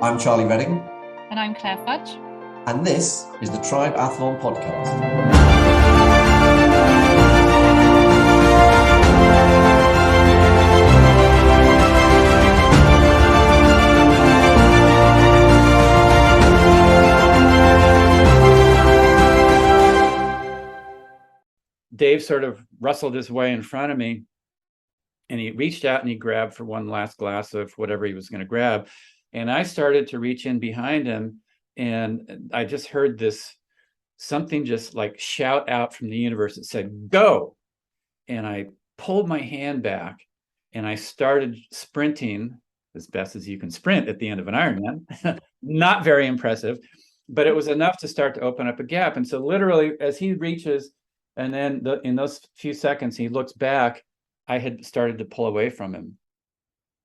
I'm Charlie Redding. And I'm Claire Fudge. And this is the TRIBEathlon podcast. Dave sort of rustled his way in front of me, and he reached out and he grabbed for one last glass of whatever he was going to grab. And I started to reach in behind him, and I just heard this something just like shout out from the universe. It said, "Go." And I pulled my hand back and I started sprinting as best as you can sprint at the end of an Ironman. Not very impressive, but it was enough to start to open up a gap. And so literally as he reaches, and then in those few seconds, he looks back, I had started to pull away from him.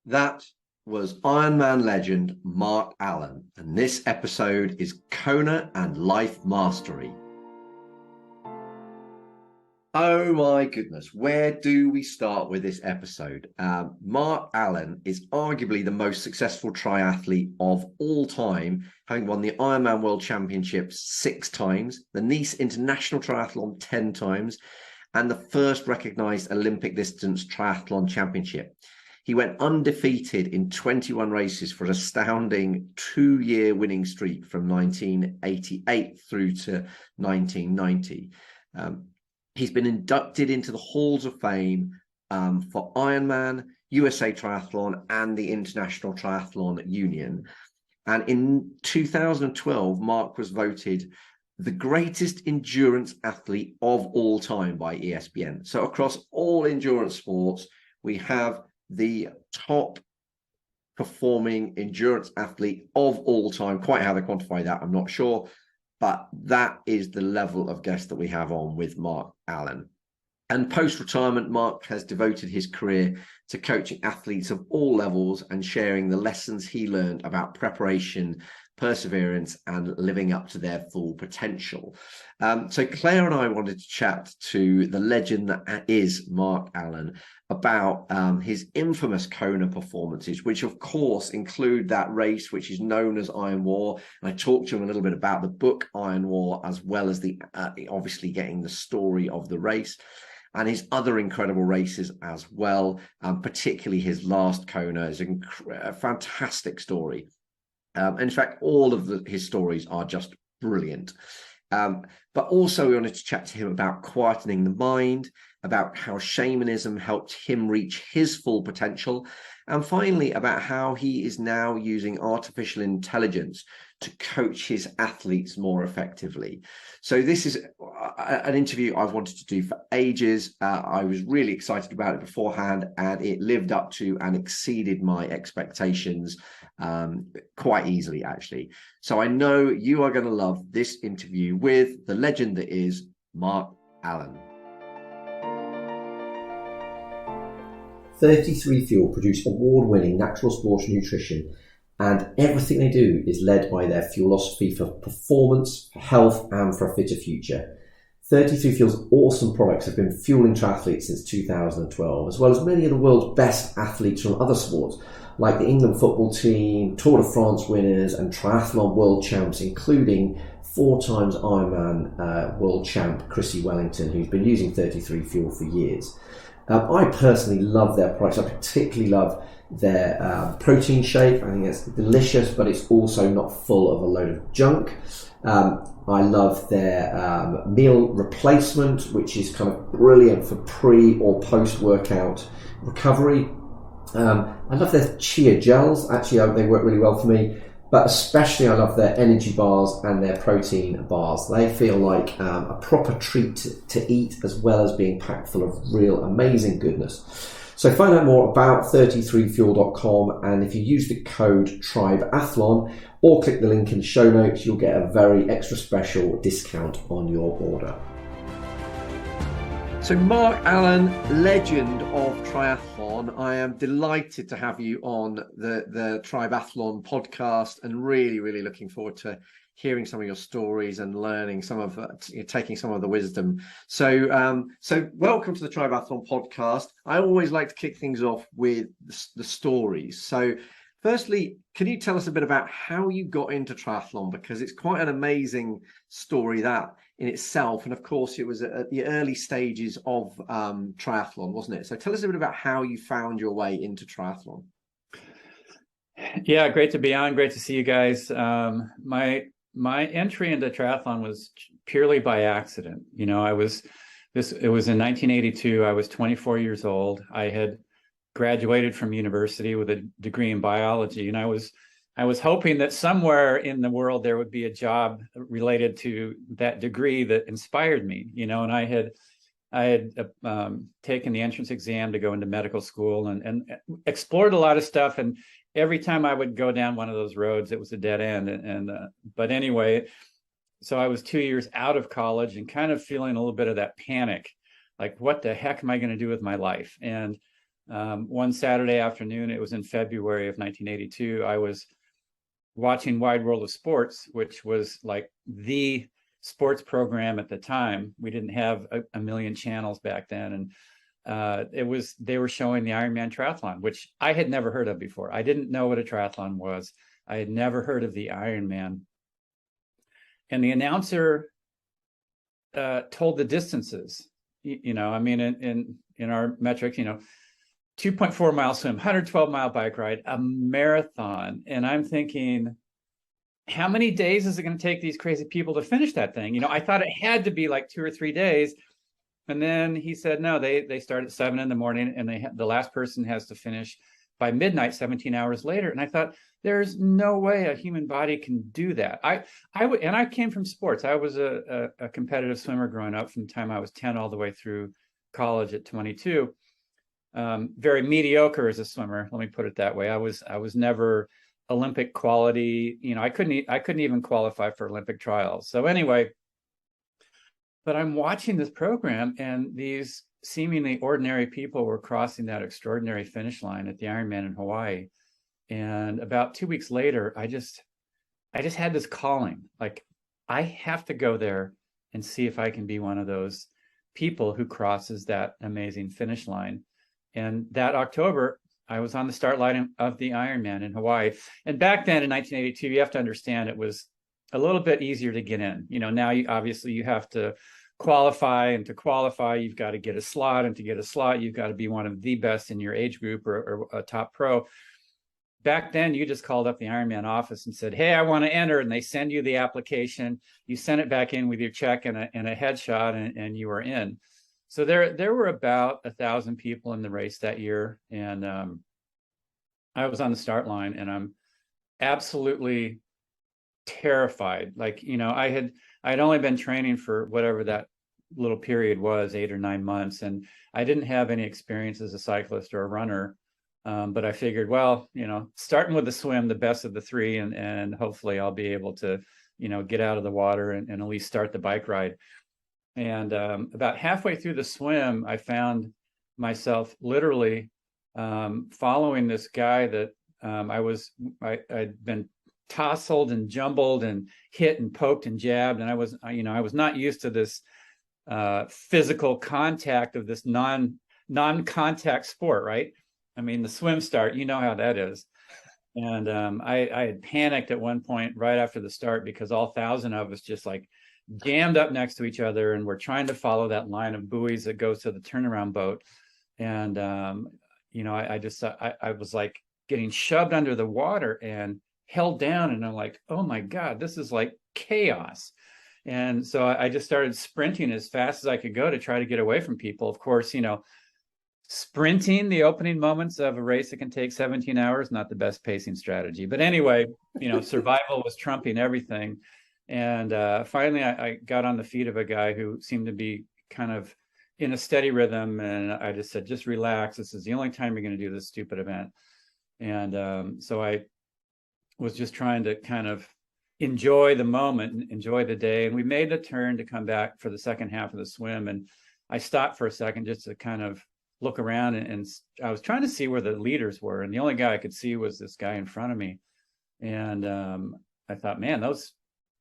That was Ironman legend Mark Allen, and this episode is Kona and Life Mastery. Oh my goodness, where do we start with this episode? Mark Allen is arguably the most successful triathlete of all time, having won the Ironman World Championships 6 times, the Nice International Triathlon 10 times, and the first recognised Olympic Distance Triathlon Championship. He went undefeated in 21 races for an astounding 2-year winning streak from 1988 through to 1990. He's been inducted into the Halls of Fame for Ironman, USA Triathlon, and the International Triathlon Union. And in 2012, Mark was voted the greatest endurance athlete of all time by ESPN. So across all endurance sports, we have the top performing endurance athlete of all time. Quite how they quantify that, I'm not sure. But that is the level of guest that we have on with Mark Allen. And post-retirement, Mark has devoted his career to coaching athletes of all levels and sharing the lessons he learned about preparation, perseverance, and living up to their full potential. So Claire and I wanted to chat to the legend that is Mark Allen about his infamous Kona performances, which of course include that race which is known as Ironwar. And I talked to him a little bit about the book Ironwar, as well as the obviously getting the story of the race, and his other incredible races as well, particularly his last Kona is a fantastic story. In fact, all of his stories are just brilliant. But also we wanted to chat to him about quietening the mind, about how shamanism helped him reach his full potential, and finally about how he is now using artificial intelligence to coach his athletes more effectively. So this is an interview I've wanted to do for ages. I was really excited about it beforehand, and it lived up to and exceeded my expectations quite easily, actually. So I know you are going to love this interview with the legend that is Mark Allen. 33 Fuel produce award-winning natural sports nutrition, and everything they do is led by their philosophy for performance, for health, and for a fitter future. 33 Fuel's awesome products have been fueling triathletes since 2012, as well as many of the world's best athletes from other sports, like the England football team, Tour de France winners, and triathlon world champs, including 4 times Ironman world champ Chrissie Wellington, who's been using 33 Fuel for years. I personally love their products. I particularly love their protein shake. I think it's delicious, but it's also not full of a load of junk. I love their meal replacement, which is kind of brilliant for pre or post-workout recovery. I love their chia gels. Actually, they work really well for me. But especially I love their energy bars and their protein bars. They feel like a proper treat to eat, as well as being packed full of real amazing goodness. So find out more about 33fuel.com, and if you use the code TRIBEathlon or click the link in the show notes, you'll get a very extra special discount on your order. So Mark Allen, legend of triathlon, I am delighted to have you on the TRIBEathlon podcast, and really, really looking forward to hearing some of your stories and learning some of taking some of the wisdom. So welcome to the TRIBEathlon podcast. I always like to kick things off with the stories. So Firstly, can you tell us a bit about how you got into triathlon? Because it's quite an amazing story that in itself. And of course, it was at the early stages of triathlon, wasn't it? So tell us a bit about how you found your way into triathlon. Yeah, great to be on. Great to see you guys. My entry into triathlon was purely by accident. You know, it was in 1982. I was 24 years old. I had graduated from university with a degree in biology, and I was hoping that somewhere in the world there would be a job related to that degree that inspired me. You know, and I had taken the entrance exam to go into medical school and explored a lot of stuff. And every time I would go down one of those roads, it was a dead end. But anyway, so I was 2 years out of college and kind of feeling a little bit of that panic, like, what the heck am I going to do with my life? And one Saturday afternoon, it was in February of 1982, I was watching Wide World of Sports, which was like the sports program at the time. We didn't have a million channels back then. And they were showing the Ironman Triathlon, which I had never heard of before. I didn't know what a triathlon was. I had never heard of the Ironman. And the announcer told the distances. You know, I mean, in our metrics, you know, 2.4 mile swim, 112 mile bike ride, a marathon. And I'm thinking, how many days is it going to take these crazy people to finish that thing? You know, I thought it had to be like 2 or 3 days. And then he said, no, they start at 7 in the morning, and the last person has to finish by midnight, 17 hours later. And I thought, there's no way a human body can do that. I came from sports. I was a competitive swimmer growing up from the time I was 10 all the way through college at 22. Very mediocre as a swimmer, let me put it that way. I was never Olympic quality. You know, I couldn't even qualify for Olympic trials. So anyway, but I'm watching this program, and these seemingly ordinary people were crossing that extraordinary finish line at the Ironman in Hawaii. And about 2 weeks later, I just had this calling, like, I have to go there and see if I can be one of those people who crosses that amazing finish line. And that October, I was on the start line of the Ironman in Hawaii. And back then in 1982, you have to understand, it was a little bit easier to get in. You know, now obviously you have to qualify, and to qualify, you've got to get a slot, and to get a slot, you've got to be one of the best in your age group or a top pro. Back then, you just called up the Ironman office and said, hey, I want to enter. And they send you the application. You send it back in with your check and a headshot, and you were in. So there were about 1,000 people in the race that year. And I was on the start line, and I'm absolutely terrified. Like, you know, I'd only been training for whatever that little period was, 8 or 9 months. And I didn't have any experience as a cyclist or a runner. But I figured, well, you know, starting with the swim, the best of the three, and hopefully I'll be able to, you know, get out of the water and at least start the bike ride. And about halfway through the swim, I found myself literally following this guy that I'd been tousled and jumbled and hit and poked and jabbed. And I was not used to this physical contact of this non-contact sport, right? I mean, the swim start, you know how that is. And I had panicked at one point right after the start, because all 1,000 of us just like jammed up next to each other, and we're trying to follow that line of buoys that goes to the turnaround boat. And, you know, I was like getting shoved under the water and held down, and I'm like, oh my God, this is like chaos. And so I just started sprinting as fast as I could go to try to get away from people. Of course, you know, sprinting the opening moments of a race that can take 17 hours, not the best pacing strategy. But anyway, you know, survival was trumping everything. And finally, I got on the feet of a guy who seemed to be kind of in a steady rhythm. And I just said, just relax. This is the only time you're going to do this stupid event. And so I was just trying to kind of enjoy the moment and enjoy the day. And we made the turn to come back for the second half of the swim. And I stopped for a second just to kind of look around, and I was trying to see where the leaders were. And the only guy I could see was this guy in front of me. And I thought, man, those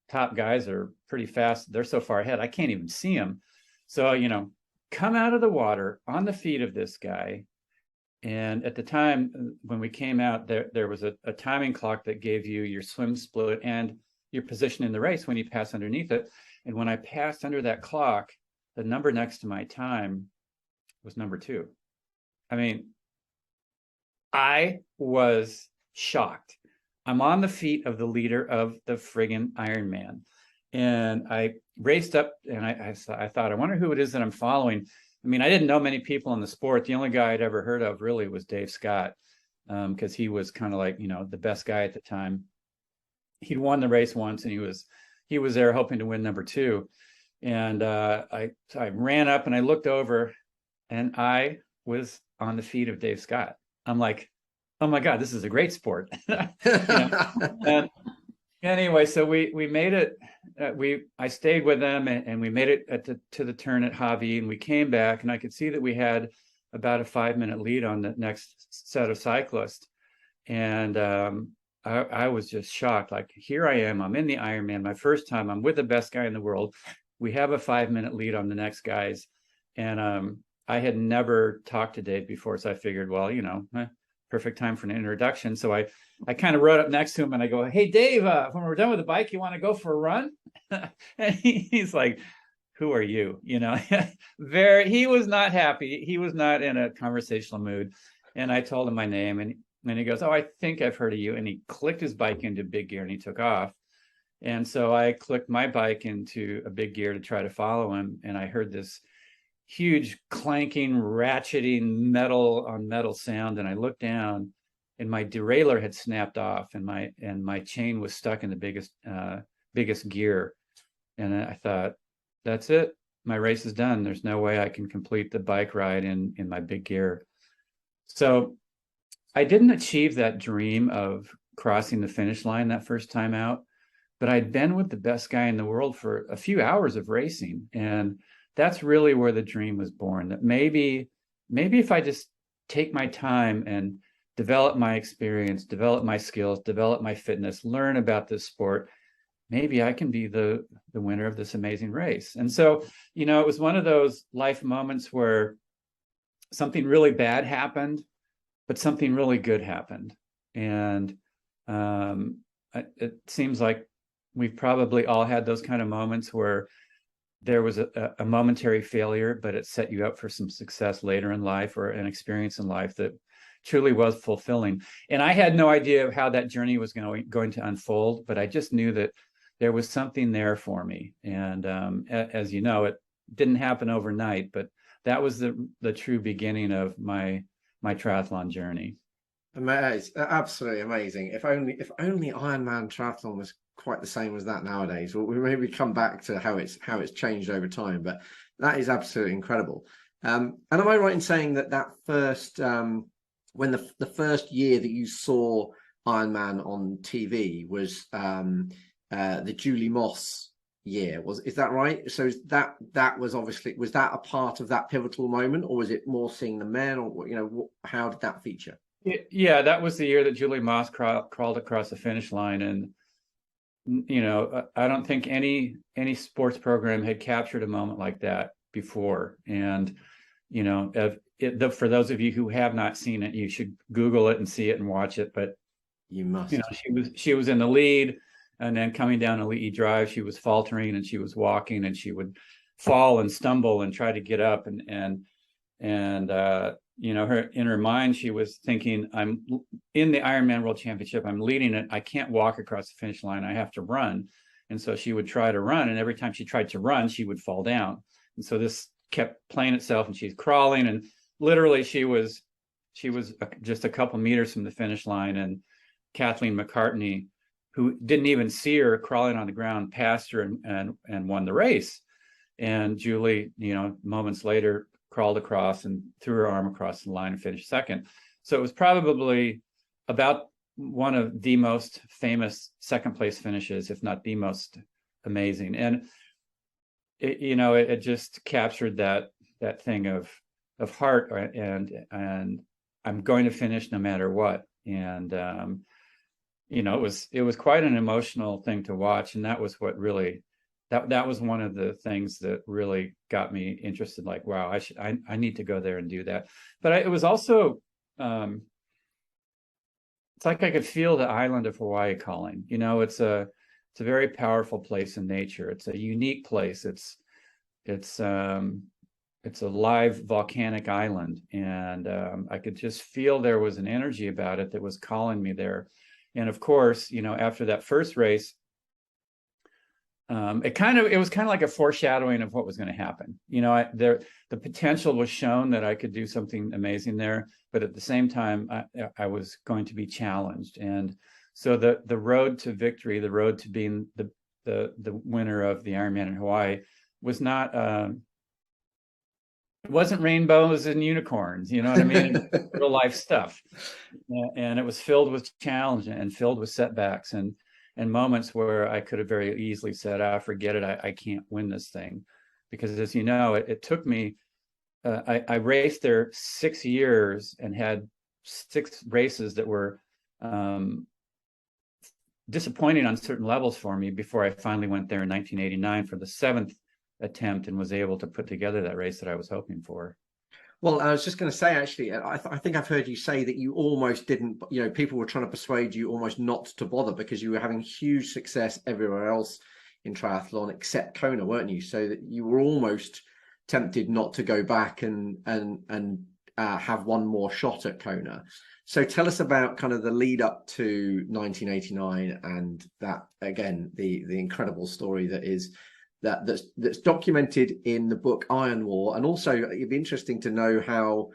top guys are pretty fast. They're so far ahead, I can't even see them. So, you know, come out of the water on the feet of this guy And at the time when we came out, there was a timing clock that gave you your swim split and your position in the race when you pass underneath it. And when I passed under that clock, the number next to my time was number 2. I mean, I was shocked. I'm on the feet of the leader of the friggin' Ironman. And I raced up and I thought, I wonder who it is that I'm following. I mean, I didn't know many people in the sport. The only guy I'd ever heard of really was Dave Scott, because he was kind of like, you know, the best guy at the time. He'd won the race once, and he was there hoping to win number 2. And I ran up and I looked over, and I was on the feet of Dave Scott. I'm like, oh my God, this is a great sport. You know? And anyway, so we made it. I stayed with them, and we made it to the turn at Javi, and we came back, and I could see that we had about a 5-minute lead on the next set of cyclists. And I was just shocked. Like, here I am, I'm in the Ironman, my first time, I'm with the best guy in the world. We have a 5-minute lead on the next guys. And I had never talked to Dave before, so I figured, well, you know, perfect time for an introduction. So I kind of rode up next to him and I go, hey, Dave, when we're done with the bike, you want to go for a run? And he's like, who are you? You know, he was not happy. He was not in a conversational mood. And I told him my name, and he goes, oh, I think I've heard of you. And he clicked his bike into big gear and he took off. And so I clicked my bike into a big gear to try to follow him. And I heard this huge clanking, ratcheting metal on metal sound. And I looked down, and my derailleur had snapped off, and my chain was stuck in the biggest gear. And I thought, that's it. My race is done. There's no way I can complete the bike ride in my big gear. So I didn't achieve that dream of crossing the finish line that first time out, but I'd been with the best guy in the world for a few hours of racing. And that's really where the dream was born, that maybe if I just take my time and develop my experience, develop my skills, develop my fitness, learn about this sport, maybe I can be the winner of this amazing race. And so, you know, it was one of those life moments where something really bad happened, but something really good happened. And it seems like we've probably all had those kind of moments where there was a momentary failure, but it set you up for some success later in life, or an experience in life that truly was fulfilling. And I had no idea how that journey was going to unfold, but I just knew that there was something there for me. And as you know, it didn't happen overnight, but that was the true beginning of my triathlon journey. Amazing, absolutely amazing. If only Ironman triathlon was quite the same as that nowadays. Well, we maybe come back to how it's changed over time, but that is absolutely incredible. And am I right in saying that first when the first year that you saw Ironman on TV was the Julie Moss year? Is that right? So that was obviously, was that a part of that pivotal moment, or was it more seeing the men, or, you know, how did that feature? Yeah, that was the year that Julie Moss crawled across the finish line. And, you know, I don't think any sports program had captured a moment like that before. And, you know, for those of you who have not seen it, you should Google it and see it and watch it. But you must. You know, she was in the lead, and then coming down a lead drive, she was faltering and she was walking, and she would fall and stumble and try to get up. And you know, in her mind, she was thinking, I'm in the Ironman World Championship, I'm leading it, I can't walk across the finish line, I have to run. And so she would try to run, and every time she tried to run, she would fall down. And so this kept playing itself, and she's crawling, and literally she was just a couple meters from the finish line, and Kathleen McCartney, who didn't even see her crawling on the ground, passed her and won the race. And Julie, you know, moments later, crawled across and threw her arm across the line and finished second. So it was probably about one of the most famous second place finishes, if not the most amazing. And it, you know, it just captured that thing of heart, and I'm going to finish no matter what. And you know, it was quite an emotional thing to watch. And that was what really, that was one of the things that really got me interested. Like, wow, I need to go there and do that. But it was also it's like I could feel the island of Hawaii calling. You know, it's a very powerful place in nature. It's a unique place. It's a live volcanic island, and I could just feel there was an energy about it that was calling me there. And of course, you know, after that first race, it was kind of like a foreshadowing of what was going to happen. You know, the potential was shown that I could do something amazing there, but at the same time, I was going to be challenged. And so the road to victory, the road to being the winner of the Ironman in Hawaii, was not. It wasn't rainbows and unicorns, you know what I mean? Real life stuff, and it was filled with challenge and filled with setbacks and moments where I could have very easily said, "Ah, forget it, I can't win this thing," because as you know, it took me. I raced there 6 years and had 6 races that were disappointing on certain levels for me before I finally went there in 1989 for the 7th attempt and was able to put together that race that I was hoping for. Well, I was just going to say, actually, I think I've heard you say that you almost didn't, you know, people were trying to persuade you almost not to bother because you were having huge success everywhere else in triathlon except Kona, weren't you? So that you were almost tempted not to go back and have one more shot at Kona. So tell us about kind of the lead up to 1989 and that, again, the incredible story that is that's documented in the book Ironwar. And also it'd be interesting to know how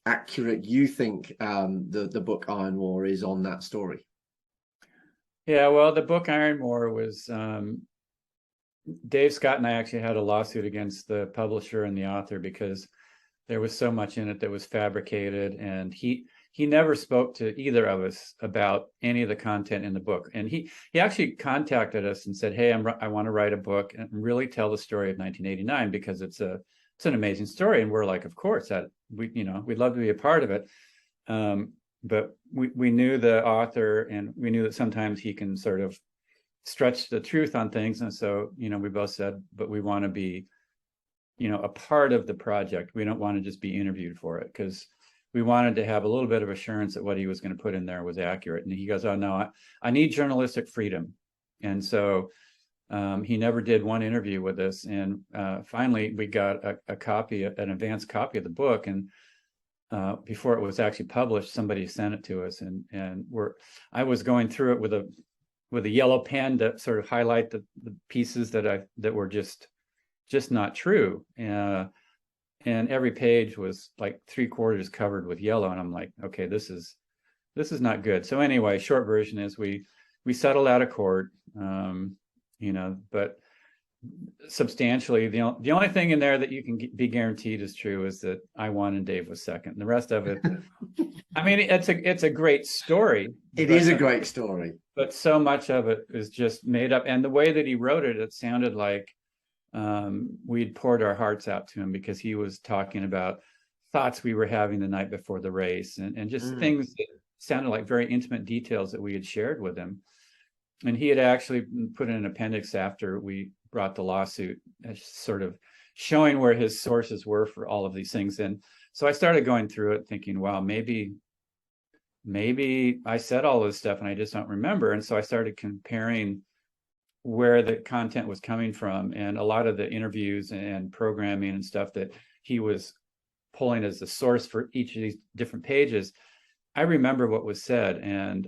accurate you think the book Ironwar is on that story. Yeah, well, the book Ironwar was Dave Scott and I actually had a lawsuit against the publisher and the author because there was so much in it that was fabricated, and he never spoke to either of us about any of the content in the book. And he actually contacted us and said, "Hey, I want to write a book and really tell the story of 1989 because it's an amazing story." And we're like, "Of course, that we'd love to be a part of it." But we knew the author, and we knew that sometimes he can sort of stretch the truth on things. And so, you know, we both said, but we want to be, you know, a part of the project. We don't want to just be interviewed for it, because we wanted to have a little bit of assurance that what he was going to put in there was accurate. And he goes, "Oh no, I need journalistic freedom." And so he never did one interview with us. And finally we got a copy, an advanced copy of the book. And before it was actually published, somebody sent it to us, and I was going through it with a yellow pen to sort of highlight the pieces that were just not true. And every page was like 3/4 covered with yellow. And I'm like, okay, this is not good. So anyway, short version is we settled out of court, you know, but substantially, the only thing in there that you can be guaranteed is true is that I won and Dave was second. And the rest of it, I mean, it's a great story. It is a great story. But so much of it is just made up. And the way that he wrote it, it sounded like we'd poured our hearts out to him, because he was talking about thoughts we were having the night before the race, and just things that sounded like very intimate details that we had shared with him. And he had actually put in an appendix after we brought the lawsuit, sort of showing where his sources were for all of these things. And so I started going through it thinking, wow, maybe I said all this stuff and I just don't remember. And so I started comparing where the content was coming from, and a lot of the interviews and programming and stuff that he was pulling as the source for each of these different pages. I remember what was said, and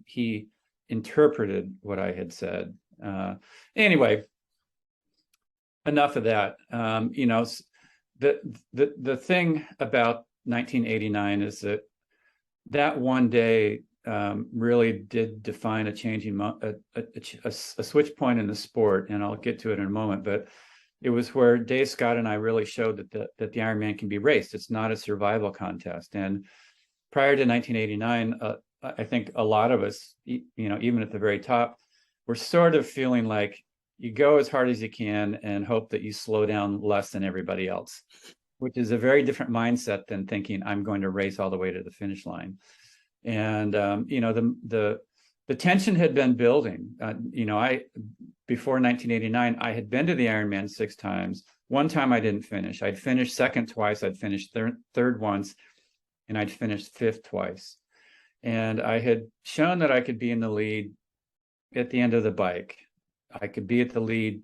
he interpreted what I had said. Anyway, enough of that. You know, the thing about 1989 is that one day really did define a changing a switch point in the sport, and I'll get to it in a moment. But it was where Dave Scott and I really showed that the Ironman can be raced. It's not a survival contest. And prior to 1989, I think a lot of us, you know, even at the very top, were sort of feeling like you go as hard as you can and hope that you slow down less than everybody else, which is a very different mindset than thinking I'm going to race all the way to the finish line. And you know, the tension had been building. You know, before 1989, I had been to the Ironman 6 times. One time I didn't finish. I'd finished second twice. I'd finished third once. and I'd finished 5th twice. And I had shown that I could be in the lead at the end of the bike. I could be at the lead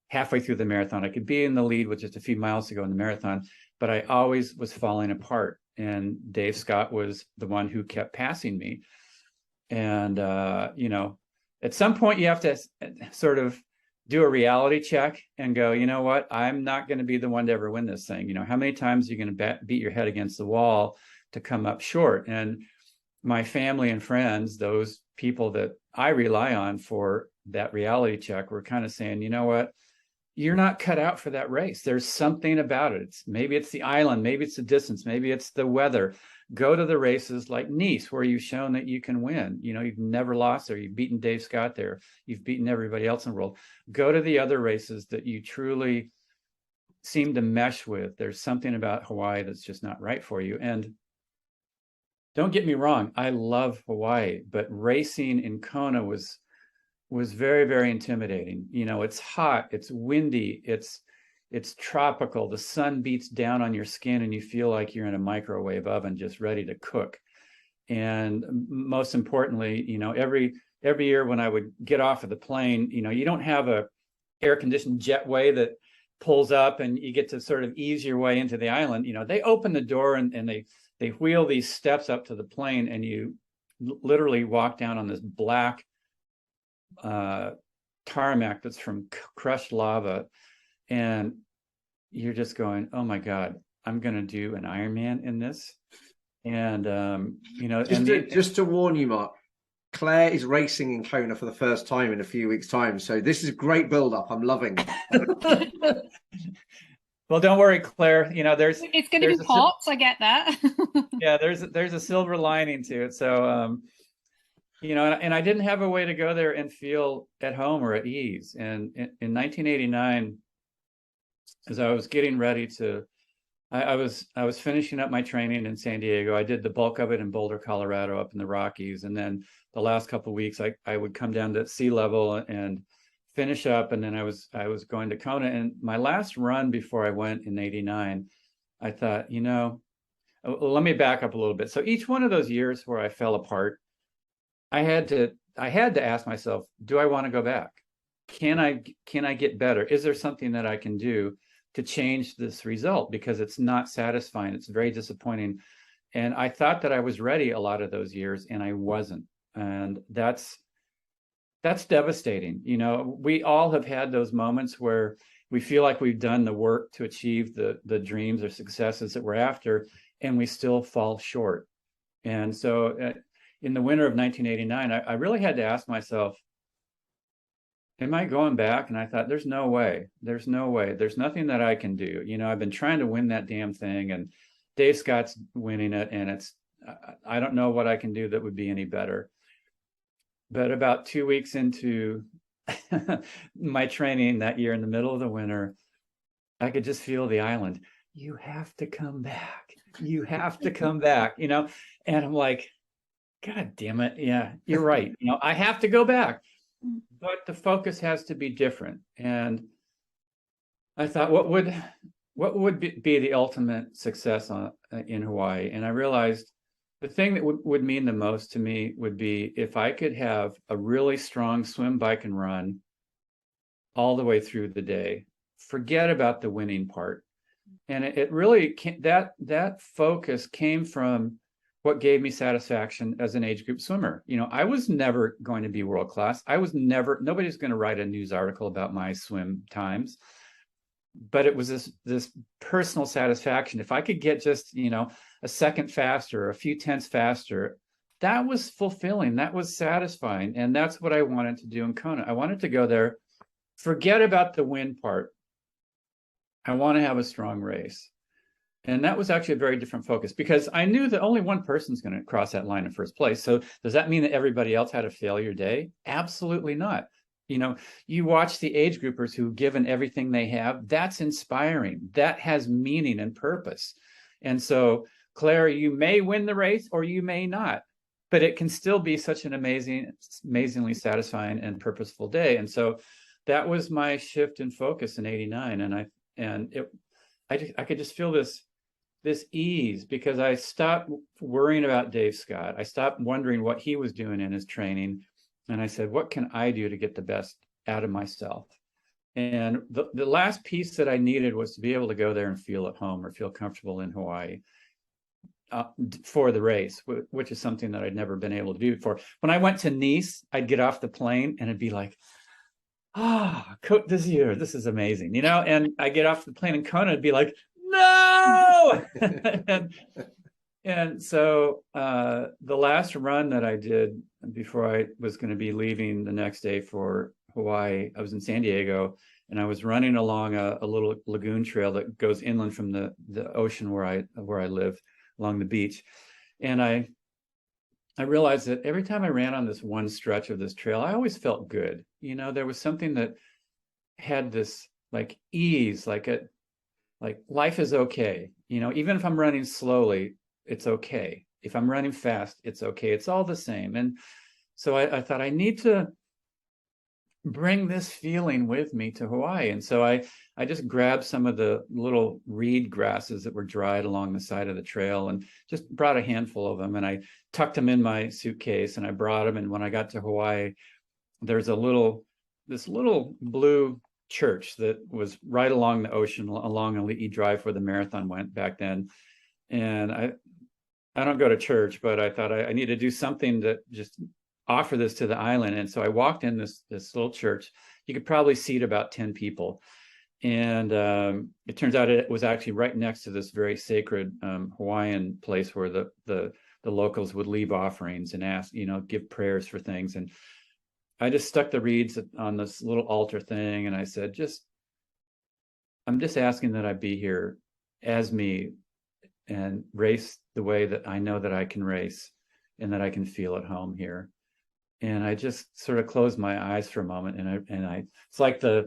halfway through the marathon. I could be in the lead with just a few miles to go in the marathon, but I always was falling apart. And Dave Scott was the one who kept passing me. And, you know, at some point you have to sort of do a reality check and go, you know what, I'm not going to be the one to ever win this thing. You know, how many times are you going to beat your head against the wall to come up short? And my family and friends, those people that I rely on for that reality check, were kind of saying, you know what, you're not cut out for that race. There's something about it. Maybe it's the island, maybe it's the distance, maybe it's the weather. Go to the races like Nice, where you've shown that you can win. You know, you've never lost there. You've beaten Dave Scott there. You've beaten everybody else in the world. Go to the other races that you truly seem to mesh with. There's something about Hawaii that's just not right for you. And don't get me wrong, I love Hawaii, but racing in Kona was very, very intimidating. You know, it's hot, it's windy, it's tropical. The sun beats down on your skin and you feel like you're in a microwave oven just ready to cook. And most importantly, you know, every year when I would get off of the plane, you know, you don't have a air-conditioned jetway that pulls up and you get to sort of ease your way into the island. You know, they open the door and they wheel these steps up to the plane, and you literally walk down on this black tarmac that's from crushed lava, and you're just going, oh my God, I'm going to do an Ironman in this. And you know, just to warn you, Mark, Claire is racing in Kona for the first time in a few weeks' time, so this is a great build-up. I'm loving it. Well, don't worry, Claire. You know, it's going to be hot. I get that. Yeah, there's a silver lining to it. So, you know, and I didn't have a way to go there and feel at home or at ease. And in 1989, as I was getting ready to, I was finishing up my training in San Diego. I did the bulk of it in Boulder, Colorado, up in the Rockies, and then the last couple of weeks, I would come down to sea level and finish up, and then I was going to Kona. And my last run before I went in '89, I thought, you know, let me back up a little bit. So each one of those years where I fell apart, I had to ask myself, do I want to go back? Can I get better? Is there something that I can do to change this result? Because it's not satisfying. It's very disappointing. And I thought that I was ready a lot of those years, and I wasn't. And that's devastating. You know, we all have had those moments where we feel like we've done the work to achieve the dreams or successes that we're after, and we still fall short. And so in the winter of 1989, I really had to ask myself, am I going back? And I thought, there's no way. There's no way. There's nothing that I can do. You know, I've been trying to win that damn thing, and Dave Scott's winning it, and I don't know what I can do that would be any better. But about 2 weeks into my training that year, in the middle of the winter, I could just feel the island. You have to come back. You have to come back, you know? And I'm like, God damn it. Yeah, you're right. You know, I have to go back, but the focus has to be different. And I thought, what would be the ultimate success in Hawaii? And I realized the thing that would mean the most to me would be if I could have a really strong swim, bike, and run all the way through the day. Forget about the winning part. And it really that focus came from what gave me satisfaction as an age group swimmer. You know, I was never going to be world class. Nobody's going to write a news article about my swim times. But it was this personal satisfaction. If I could get just, you know, a second faster, a few tenths faster, that was fulfilling. That was satisfying. And that's what I wanted to do in Kona. I wanted to go there, forget about the win part. I want to have a strong race. And that was actually a very different focus, because I knew that only one person's going to cross that line in first place. So does that mean that everybody else had a failure day? Absolutely not. You know, you watch the age groupers who've given everything they have. That's inspiring. That has meaning and purpose. And so, Claire, you may win the race or you may not, but it can still be such an amazingly satisfying and purposeful day. And so that was my shift in focus in '89. And I could just feel this this ease, because I stopped worrying about Dave Scott. I stopped wondering what he was doing in his training. And I said, what can I do to get the best out of myself? And the last piece that I needed was to be able to go there and feel at home or feel comfortable in Hawaii for the race, which is something that I'd never been able to do before. When I went to Nice, I'd get off the plane and it'd be like, this year, this is amazing, you know? And I get off the plane in Kona, it'd be like, no! and so the last run that I did before I was going to be leaving the next day for Hawaii, I was in San Diego, and I was running along a little lagoon trail that goes inland from the ocean where I live, along the beach. And I realized that every time I ran on this one stretch of this trail, I always felt good. You know, there was something that had this like ease, like life is okay. You know, even if I'm running slowly, it's okay. If I'm running fast, it's okay. It's all the same. And so I thought I need to bring this feeling with me to Hawaii. And so I just grabbed some of the little reed grasses that were dried along the side of the trail and just brought a handful of them, and I tucked them in my suitcase and I brought them. And when I got to Hawaii, there's this little blue church that was right along the ocean, along Ali'i Drive where the marathon went back then. And I don't go to church, but I thought I need to do something to just offer this to the island. And so I walked in this little church. You could probably seat about 10 people. And it turns out it was actually right next to this very sacred Hawaiian place where the locals would leave offerings and ask, you know, give prayers for things. And I just stuck the reeds on this little altar thing. And I said, I'm just asking that I be here as me and race the way that I know that I can race and that I can feel at home here. And I just sort of closed my eyes for a moment, it's like I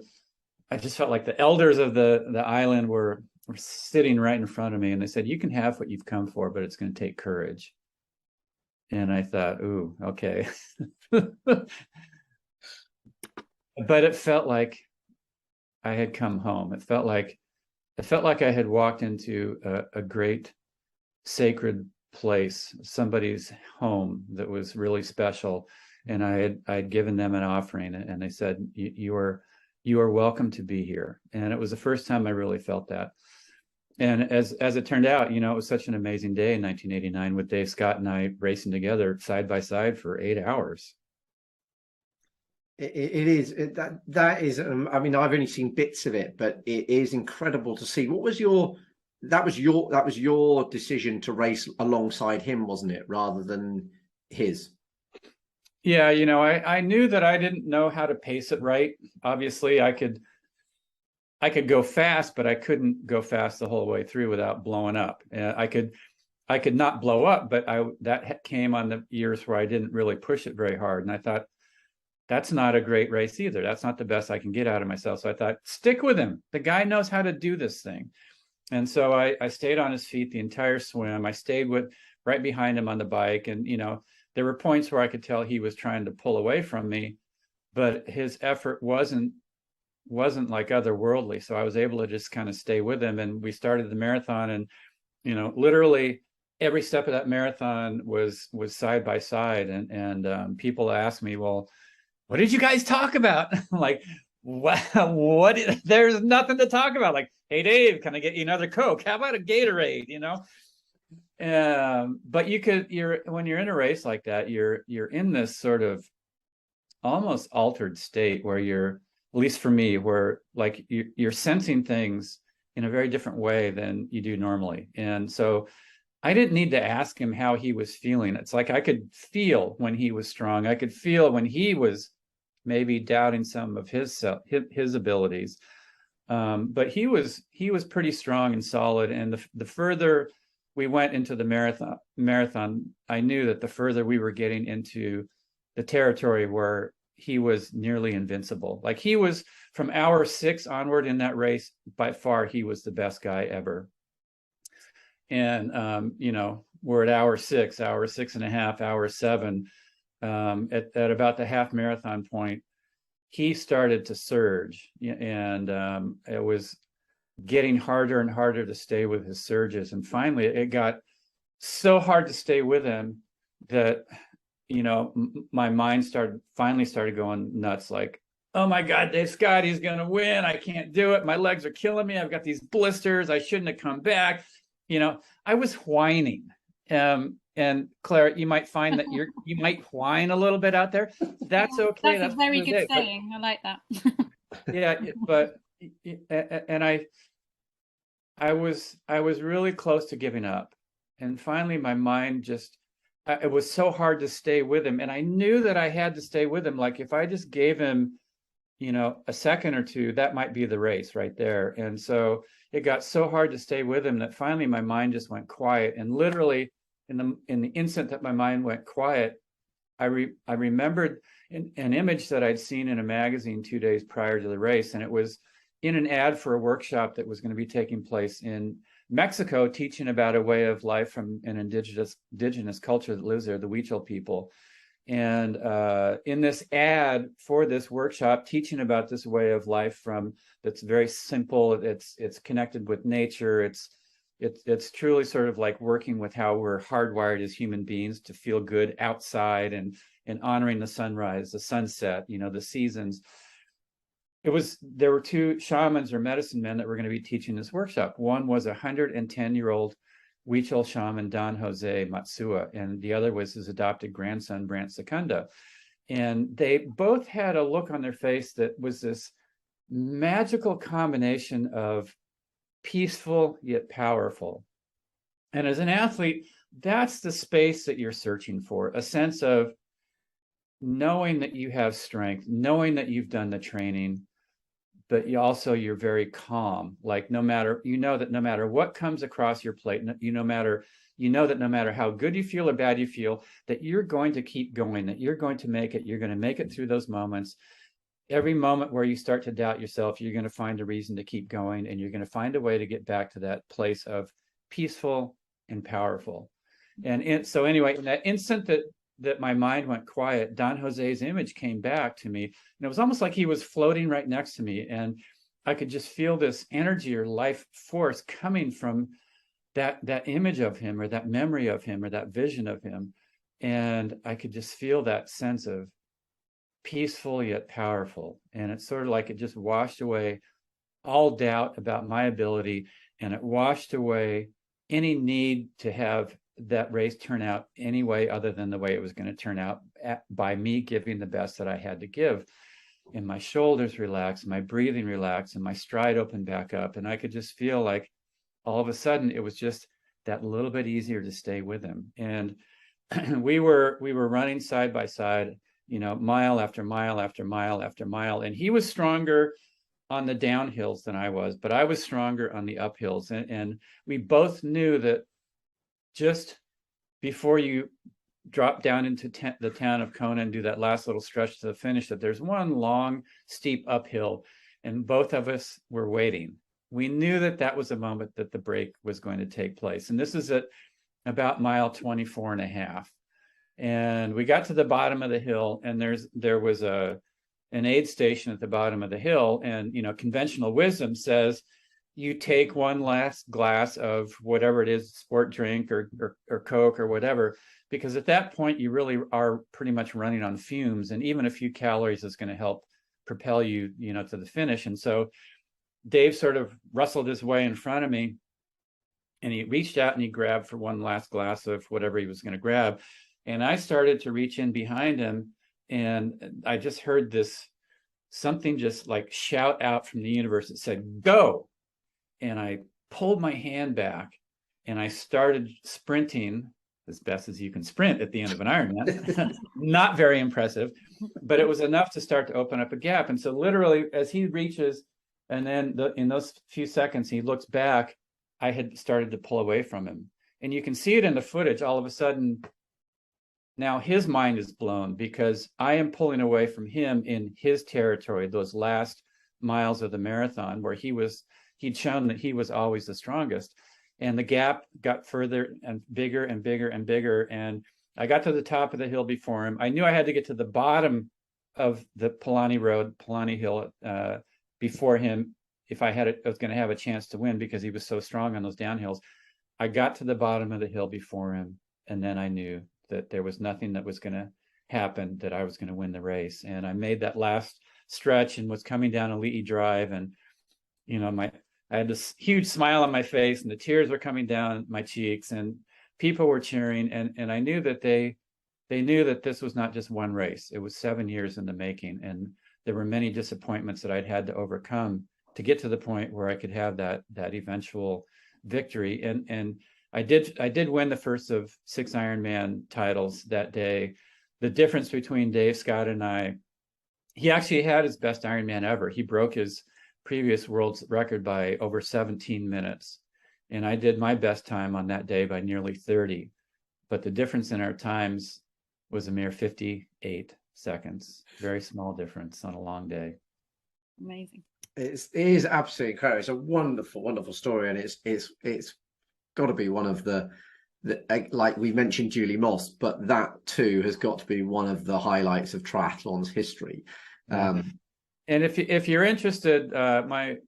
just felt like the elders of the island were sitting right in front of me, and they said, you can have what you've come for, but it's going to take courage. And I thought, ooh, okay. But it felt like I had come home. It felt like I had walked into a great sacred place, somebody's home that was really special. And I'd given them an offering, and they said, you are welcome to be here. And it was the first time I really felt that. And as it turned out, you know, it was such an amazing day in 1989 with Dave Scott and I racing together side by side for 8 hours. It is that is. I mean, I've only seen bits of it, but it is incredible to see. What was that was your decision to race alongside him, wasn't it, rather than his? Yeah, you know, I knew that I didn't know how to pace it right. Obviously, I could go fast, but I couldn't go fast the whole way through without blowing up. I could not blow up, but that came on the years where I didn't really push it very hard. And I thought, that's not a great race either. That's not the best I can get out of myself. So I thought, stick with him. The guy knows how to do this thing. And so I stayed on his feet the entire swim. I stayed right behind him on the bike. And, you know, there were points where I could tell he was trying to pull away from me, but his effort wasn't like otherworldly. So I was able to just kind of stay with him. And we started the marathon, and, you know, literally every step of that marathon was side by side. And people ask me, well, what did you guys talk about? Like, what there's nothing to talk about. Like, hey, Dave, can I get you another Coke? How about a Gatorade? You know? But when you're in a race like that, you're in this sort of almost altered state where you're, at least for me, where like you're sensing things in a very different way than you do normally. And so I didn't need to ask him how he was feeling. It's like I could feel when he was strong. I could feel when he was maybe doubting some of his abilities. But he was pretty strong and solid. And the further we went into the marathon, I knew that the further we were getting into the territory where he was nearly invincible. Like, he was, from hour 6 onward in that race, by far, he was the best guy ever. And, you know, we're at hour 6 and a half, hour 7. At about the half marathon point, he started to surge. And it was getting harder and harder to stay with his surges. And finally, it got so hard to stay with him that, you know, my mind finally started going nuts. Like, oh my God, Dave Scott, he's going to win. I can't do it. My legs are killing me. I've got these blisters. I shouldn't have come back. You know, I was whining. And Claire, you might find that you might whine a little bit out there. That's okay. That's a very good saying. I like that. Yeah, but and I was really close to giving up. And finally my mind just, it was so hard to stay with him. And I knew that I had to stay with him. Like if I just gave him, you know, a second or two, that might be the race right there. And so it got so hard to stay with him that finally my mind just went quiet. And literally in the instant that my mind went quiet, I remembered an image that I'd seen in a magazine 2 days prior to the race. And it was in an ad for a workshop that was going to be taking place in Mexico, teaching about a way of life from an indigenous culture that lives there, the Huichol people. And in this ad for this workshop, teaching about this way of life that's very simple. It's connected with nature. It's truly sort of like working with how we're hardwired as human beings to feel good outside and honoring the sunrise, the sunset, you know, the seasons. There were two shamans or medicine men that were going to be teaching this workshop. One was a 110-year-old Huichol shaman, Don Jose Matsua, and the other was his adopted grandson, Brant Secunda. And they both had a look on their face that was this magical combination of peaceful yet powerful. And as an athlete, that's the space that you're searching for, a sense of knowing that you have strength, knowing that you've done the training, but you're very calm. Like no matter what comes across your plate, you know that no matter how good you feel or bad you feel, that you're going to keep going, that you're going to make it, you're going to make it through those moments. Every moment where you start to doubt yourself, you're going to find a reason to keep going, and you're going to find a way to get back to that place of peaceful and powerful. And so anyway, in that instant that my mind went quiet, Don Jose's image came back to me. And it was almost like he was floating right next to me. And I could just feel this energy or life force coming from that image of him, or that memory of him, or that vision of him. And I could just feel that sense of peaceful yet powerful. And it's sort of like it just washed away all doubt about my ability. And it washed away any need to have that race turn out any way other than the way it was going to turn out by me giving the best that I had to give. And my shoulders relaxed, my breathing relaxed, and my stride opened back up. And I could just feel like all of a sudden it was just that little bit easier to stay with him. And we were running side by side, you know, mile after mile after mile after mile. And he was stronger on the downhills than I was, but I was stronger on the uphills. And we both knew that just before you drop down into the town of Kona and do that last little stretch to the finish, that there's one long, steep uphill, and both of us were waiting. We knew that that was a moment that the break was going to take place. And this is at about mile 24 and a half. And we got to the bottom of the hill, and there was an aid station at the bottom of the hill. And, you know, conventional wisdom says you take one last glass of whatever it is, sport drink or Coke or whatever, because at that point you really are pretty much running on fumes, and even a few calories is going to help propel you, you know, to the finish. And so Dave sort of rustled his way in front of me, and he reached out and he grabbed for one last glass of whatever he was going to grab. And I started to reach in behind him, and I just heard something just like shout out from the universe that said, "Go." And I pulled my hand back and I started sprinting as best as you can sprint at the end of an Ironman. Not very impressive, but it was enough to start to open up a gap. And so literally as he reaches, and then in those few seconds, he looks back, I had started to pull away from him. And you can see it in the footage. All of a sudden, now his mind is blown because I am pulling away from him in his territory, those last miles of the marathon where he'd shown that he was always the strongest. And the gap got further and bigger and bigger and bigger. And I got to the top of the hill before him. I knew I had to get to the bottom of the Palani Hill before him if I was going to have a chance to win because he was so strong on those downhills. I got to the bottom of the hill before him, and then I knew that there was nothing that was going to happen, that I was going to win the race. And I made that last stretch and was coming down a Lee Drive, and I had this huge smile on my face, and the tears were coming down my cheeks, and people were cheering, and I knew that they knew that this was not just one race. It was 7 years in the making, and there were many disappointments that I'd had to overcome to get to the point where I could have that eventual victory. And I did win the first of 6 Ironman titles that day. The difference between Dave Scott and I, he actually had his best Ironman ever. He broke his previous world record by over 17 minutes. And I did my best time on that day by nearly 30. But the difference in our times was a mere 58 seconds. Very small difference on a long day. Amazing. It is absolutely incredible. It's a wonderful, wonderful story, and it's got to be one of the like we mentioned Julie Moss, but that too has got to be one of the highlights of triathlon's history. And if you're interested, my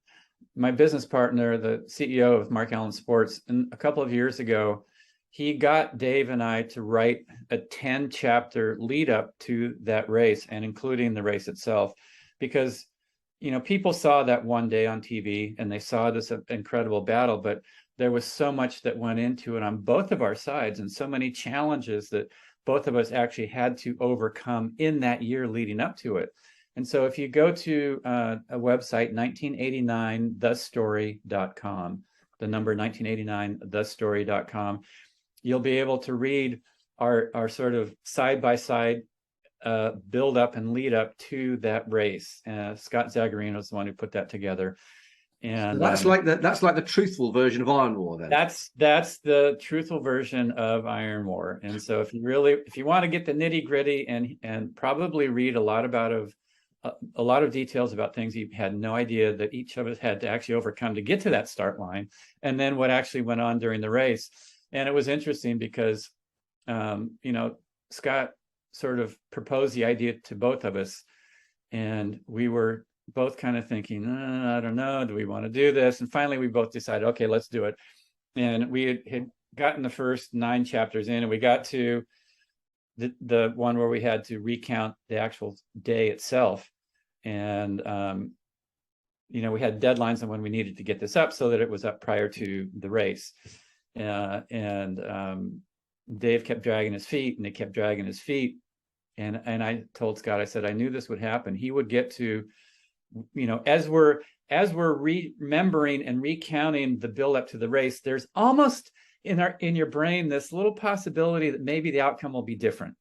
business partner, the CEO of Mark Allen Sports, and a couple of years ago, he got Dave and I to write a 10-chapter lead up to that race, and including the race itself, because people saw that one day on TV and they saw this incredible battle, but there was so much that went into it on both of our sides, and so many challenges that both of us actually had to overcome in that year leading up to it. And so if you go to a website, 1989thestory.com, the number 1989thestory.com, you'll be able to read our sort of side-by-side build up and lead up to that race. Scott Zagarino is the one who put that together. And so that's like the truthful version of Ironwar, then. That's the truthful version of Ironwar. And so if you want to get the nitty gritty and probably read a lot of details about things you had no idea that each of us had to actually overcome to get to that start line, and then what actually went on during the race. And it was interesting because Scott sort of proposed the idea to both of us, and we were both kind of thinking, I don't know, do we want to do this? And finally we both decided, okay, let's do it. And we had gotten the first 9 chapters in, and we got to the one where we had to recount the actual day itself. And we had deadlines on when we needed to get this up so that it was up prior to the race. Dave kept dragging his feet, and they kept dragging his feet. And I told Scott, I said, I knew this would happen. He would get to, as we're remembering and recounting the build up to the race, there's almost in your brain this little possibility that maybe the outcome will be different.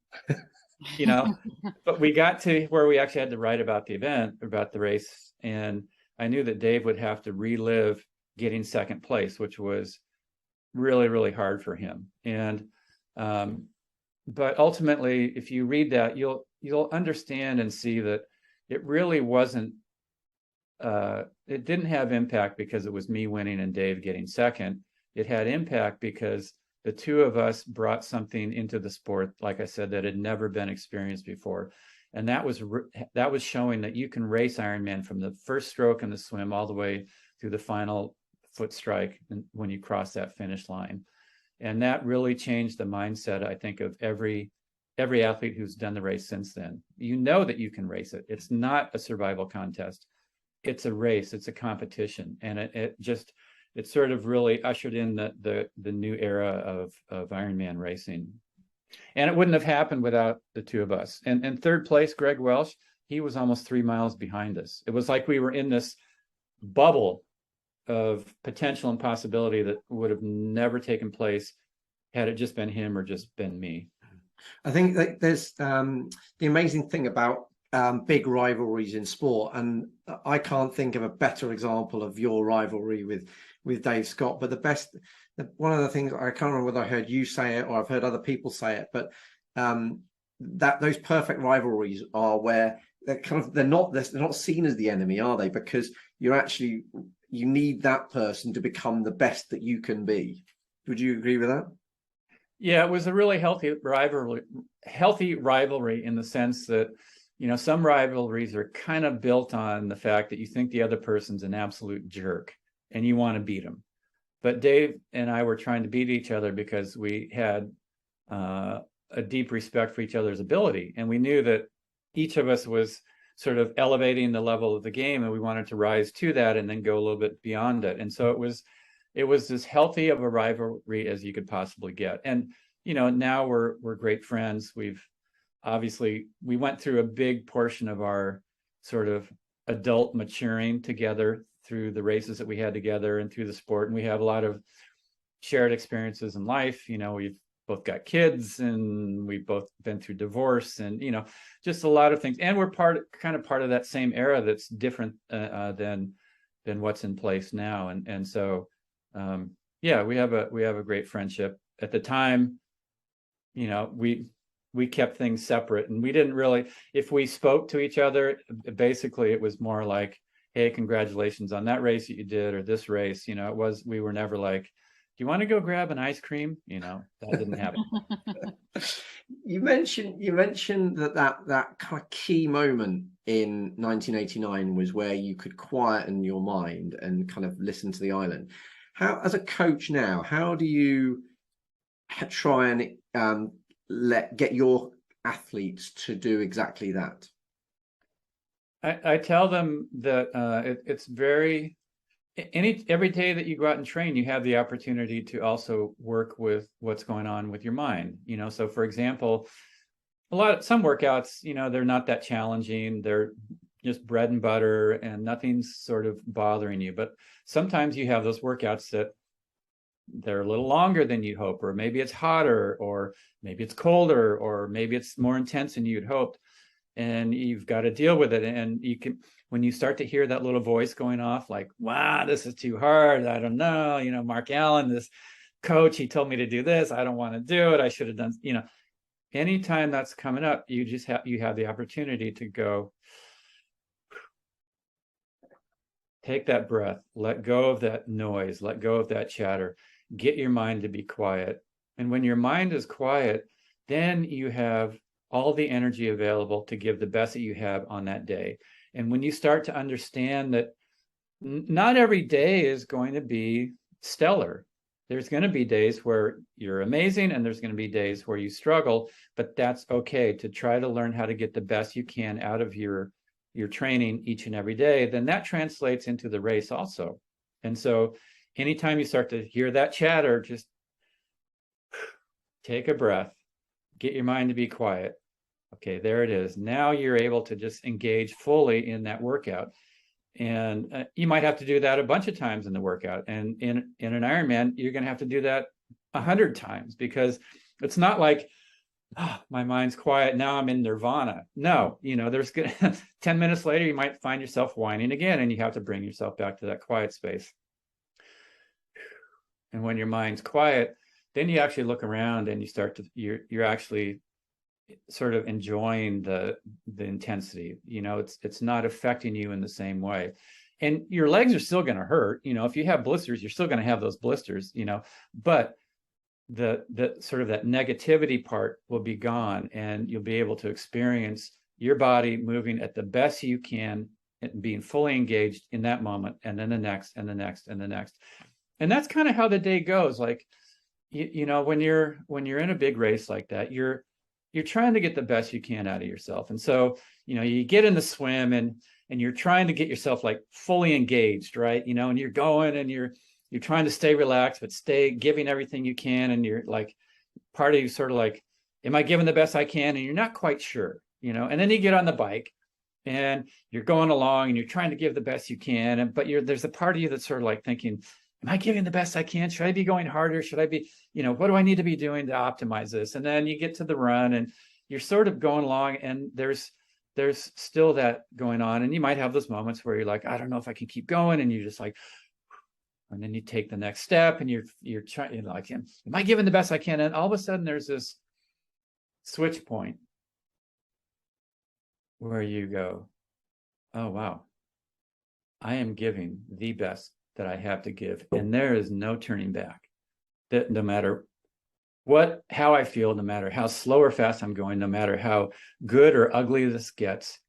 But we got to where we actually had to write about the event, about the race, and I knew that Dave would have to relive getting second place, which was really, really hard for him. And but ultimately, if you read that, you'll understand and see that it really wasn't. It didn't have impact because it was me winning and Dave getting second. It had impact because the two of us brought something into the sport, like I said, that had never been experienced before. And that was showing that you can race Ironman from the first stroke in the swim all the way through the final foot strike when you cross that finish line. And that really changed the mindset, I think, of every athlete who's done the race since then. You know that you can race it. It's not a survival contest. It's a race. It's a competition. And it sort of really ushered in the new era of Ironman racing. And it wouldn't have happened without the two of us. And third place, Greg Welsh, he was almost 3 miles behind us. It was like we were in this bubble of potential and possibility that would have never taken place had it just been him or just been me. I think that there's the amazing thing about big rivalries in sport, and I can't think of a better example of your rivalry with Dave Scott. But one of the things, I can't remember whether I heard you say it or I've heard other people say it, but that those perfect rivalries are where they're not seen as the enemy, are they? Because you need that person to become the best that you can be. Would you agree with that? Yeah, it was a really healthy rivalry in the sense that, some rivalries are kind of built on the fact that you think the other person's an absolute jerk and you want to beat them. But Dave and I were trying to beat each other because we had a deep respect for each other's ability. And we knew that each of us was sort of elevating the level of the game, and we wanted to rise to that and then go a little bit beyond it. And so it was as healthy of a rivalry as you could possibly get. And, now we're great friends. We went through a big portion of our sort of adult maturing together through the races that we had together and through the sport. And we have a lot of shared experiences in life. We've both got kids, and we've both been through divorce, and just a lot of things. And we're part of that same era that's different than what's in place now. And so yeah, we have a great friendship. At the time, we kept things separate, and we didn't really, if we spoke to each other, basically it was more like, hey, congratulations on that race that you did, or this race. We were never like, do you want to go grab an ice cream? That didn't happen. You mentioned that kind of key moment in 1989 was where you could quieten your mind and kind of listen to the island. How, as a coach now, how do you try and get your athletes to do exactly that? I tell them that it's very, every day that you go out and train, you have the opportunity to also work with what's going on with your mind. So for example, some workouts, they're not that challenging. They're just bread and butter and nothing's sort of bothering you. But sometimes you have those workouts that they're a little longer than you hope, or maybe it's hotter, or maybe it's colder, or maybe it's more intense than you'd hoped. And you've got to deal with it. And when you start to hear that little voice going off, like, wow, this is too hard. I don't know. Mark Allen, this coach, he told me to do this. I don't want to do it. I should have done, anytime that's coming up, you have the opportunity to go, take that breath, let go of that noise, let go of that chatter, get your mind to be quiet. And when your mind is quiet, then you have all the energy available to give the best that you have on that day. And when you start to understand that not every day is going to be stellar, there's going to be days where you're amazing, and there's going to be days where you struggle, but that's okay. To try to learn how to get the best you can out of your training each and every day, then that translates into the race also. And so anytime you start to hear that chatter, just take a breath, get your mind to be quiet. Okay, there it is. Now you're able to just engage fully in that workout. And you might have to do that a bunch of times in the workout. And in an Ironman, you're going to have to do that 100 times, because it's not like, oh, my mind's quiet, now I'm in nirvana. No, there's 10 minutes later, you might find yourself whining again, and you have to bring yourself back to that quiet space. And when your mind's quiet, then you actually look around and you're actually sort of enjoying the intensity. It's not affecting you in the same way. And your legs are still going to hurt. If you have blisters, you're still going to have those blisters, but the sort of that negativity part will be gone, and you'll be able to experience your body moving at the best you can and being fully engaged in that moment, and then the next and the next and the next. And that's kind of how the day goes. Like, when you're in a big race like that, you're trying to get the best you can out of yourself. And so, you get in the swim and you're trying to get yourself like fully engaged, right? And you're going and you're trying to stay relaxed, but stay giving everything you can. And you're like, part of you sort of like, am I giving the best I can? And you're not quite sure, and then you get on the bike and you're going along and you're trying to give the best you can. But there's a part of you that's sort of like thinking, am I giving the best I can? Should I be going harder? Should I be, what do I need to be doing to optimize this? And then you get to the run and you're sort of going along, and there's still that going on. And you might have those moments where you're like, I don't know if I can keep going. And you're just like, and then you take the next step and you're trying, like, am I giving the best I can? And all of a sudden there's this switch point where you go, oh, wow, I am giving the best that I have to give. And there is no turning back. That no matter how I feel, no matter how slow or fast I'm going, no matter how good or ugly this gets,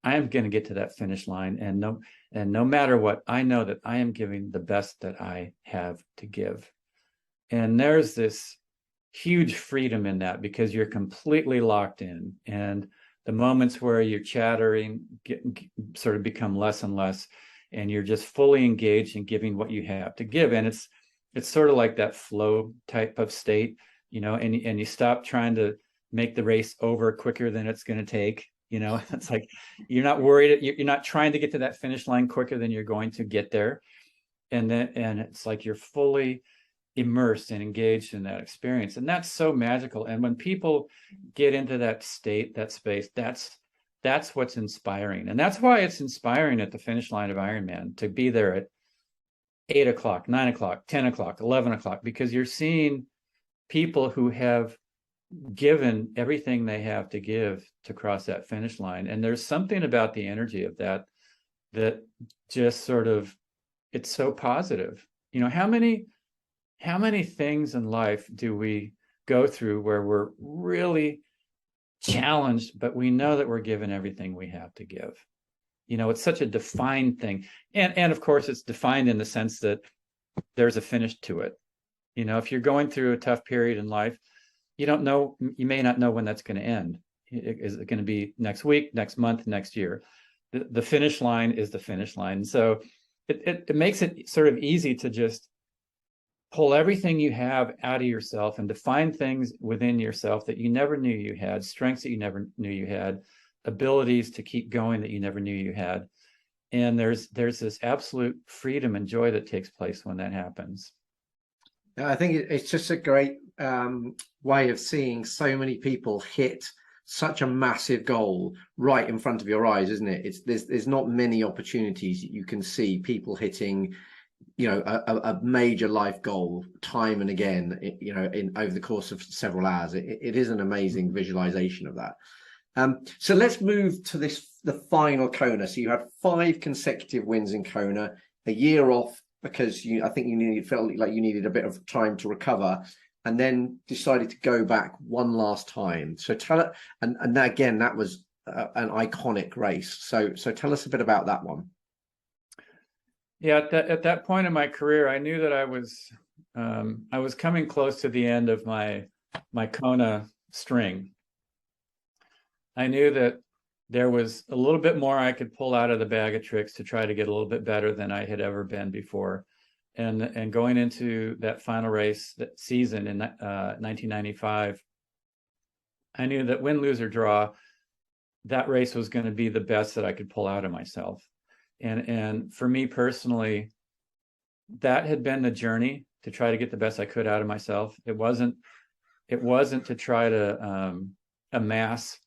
I am going to get to that finish line. And no matter what, I know that I am giving the best that I have to give. And there's this huge freedom in that, because you're completely locked in, and the moments where you're chattering sort of become less and less, and you're just fully engaged in giving what you have to give. And it's sort of like that flow type of state, and you stop trying to make the race over quicker than it's going to take. It's like you're not worried, you're not trying to get to that finish line quicker than you're going to get there. And it's like you're fully immersed and engaged in that experience. And that's so magical. And when people get into that state, that space, that's what's inspiring. And that's why it's inspiring at the finish line of Ironman to be there at 8 o'clock, 9 o'clock, 10 o'clock, 11 o'clock, because you're seeing people who have given everything they have to give to cross that finish line. And there's something about the energy of that just sort of, it's so positive. How many things in life do we go through where we're really challenged, but we know that we're given everything we have to give? It's such a defined thing. And of course, it's defined in the sense that there's a finish to it. If you're going through a tough period in life, you may not know when that's going to end. Is it going to be next week, next month, next year? The finish line is the finish line. So it makes it sort of easy to just pull everything you have out of yourself and to find things within yourself that you never knew you had, strengths that you never knew you had, abilities to keep going that you never knew you had. And there's this absolute freedom and joy that takes place when that happens. I think it's just a great way of seeing so many people hit such a massive goal right in front of your eyes, isn't it? There's not many opportunities you can see people hitting a major life goal time and again, in over the course of several hours. It is an amazing visualization of that. So let's move to the final Kona. So you had 5 consecutive wins in Kona, a year off because I think you felt like you needed a bit of time to recover, and then decided to go back one last time. So tell it, and that, again, that was an iconic race. So tell us a bit about that one. Yeah, at that point in my career, I knew that I was coming close to the end of my Kona string. I knew that there was a little bit more I could pull out of the bag of tricks to try to get a little bit better than I had ever been before. And going into that final race, that season in 1995, I knew that win, lose, or draw, that race was going to be the best that I could pull out of myself. And for me personally, that had been the journey to try to get the best I could out of myself. It wasn't to try to amass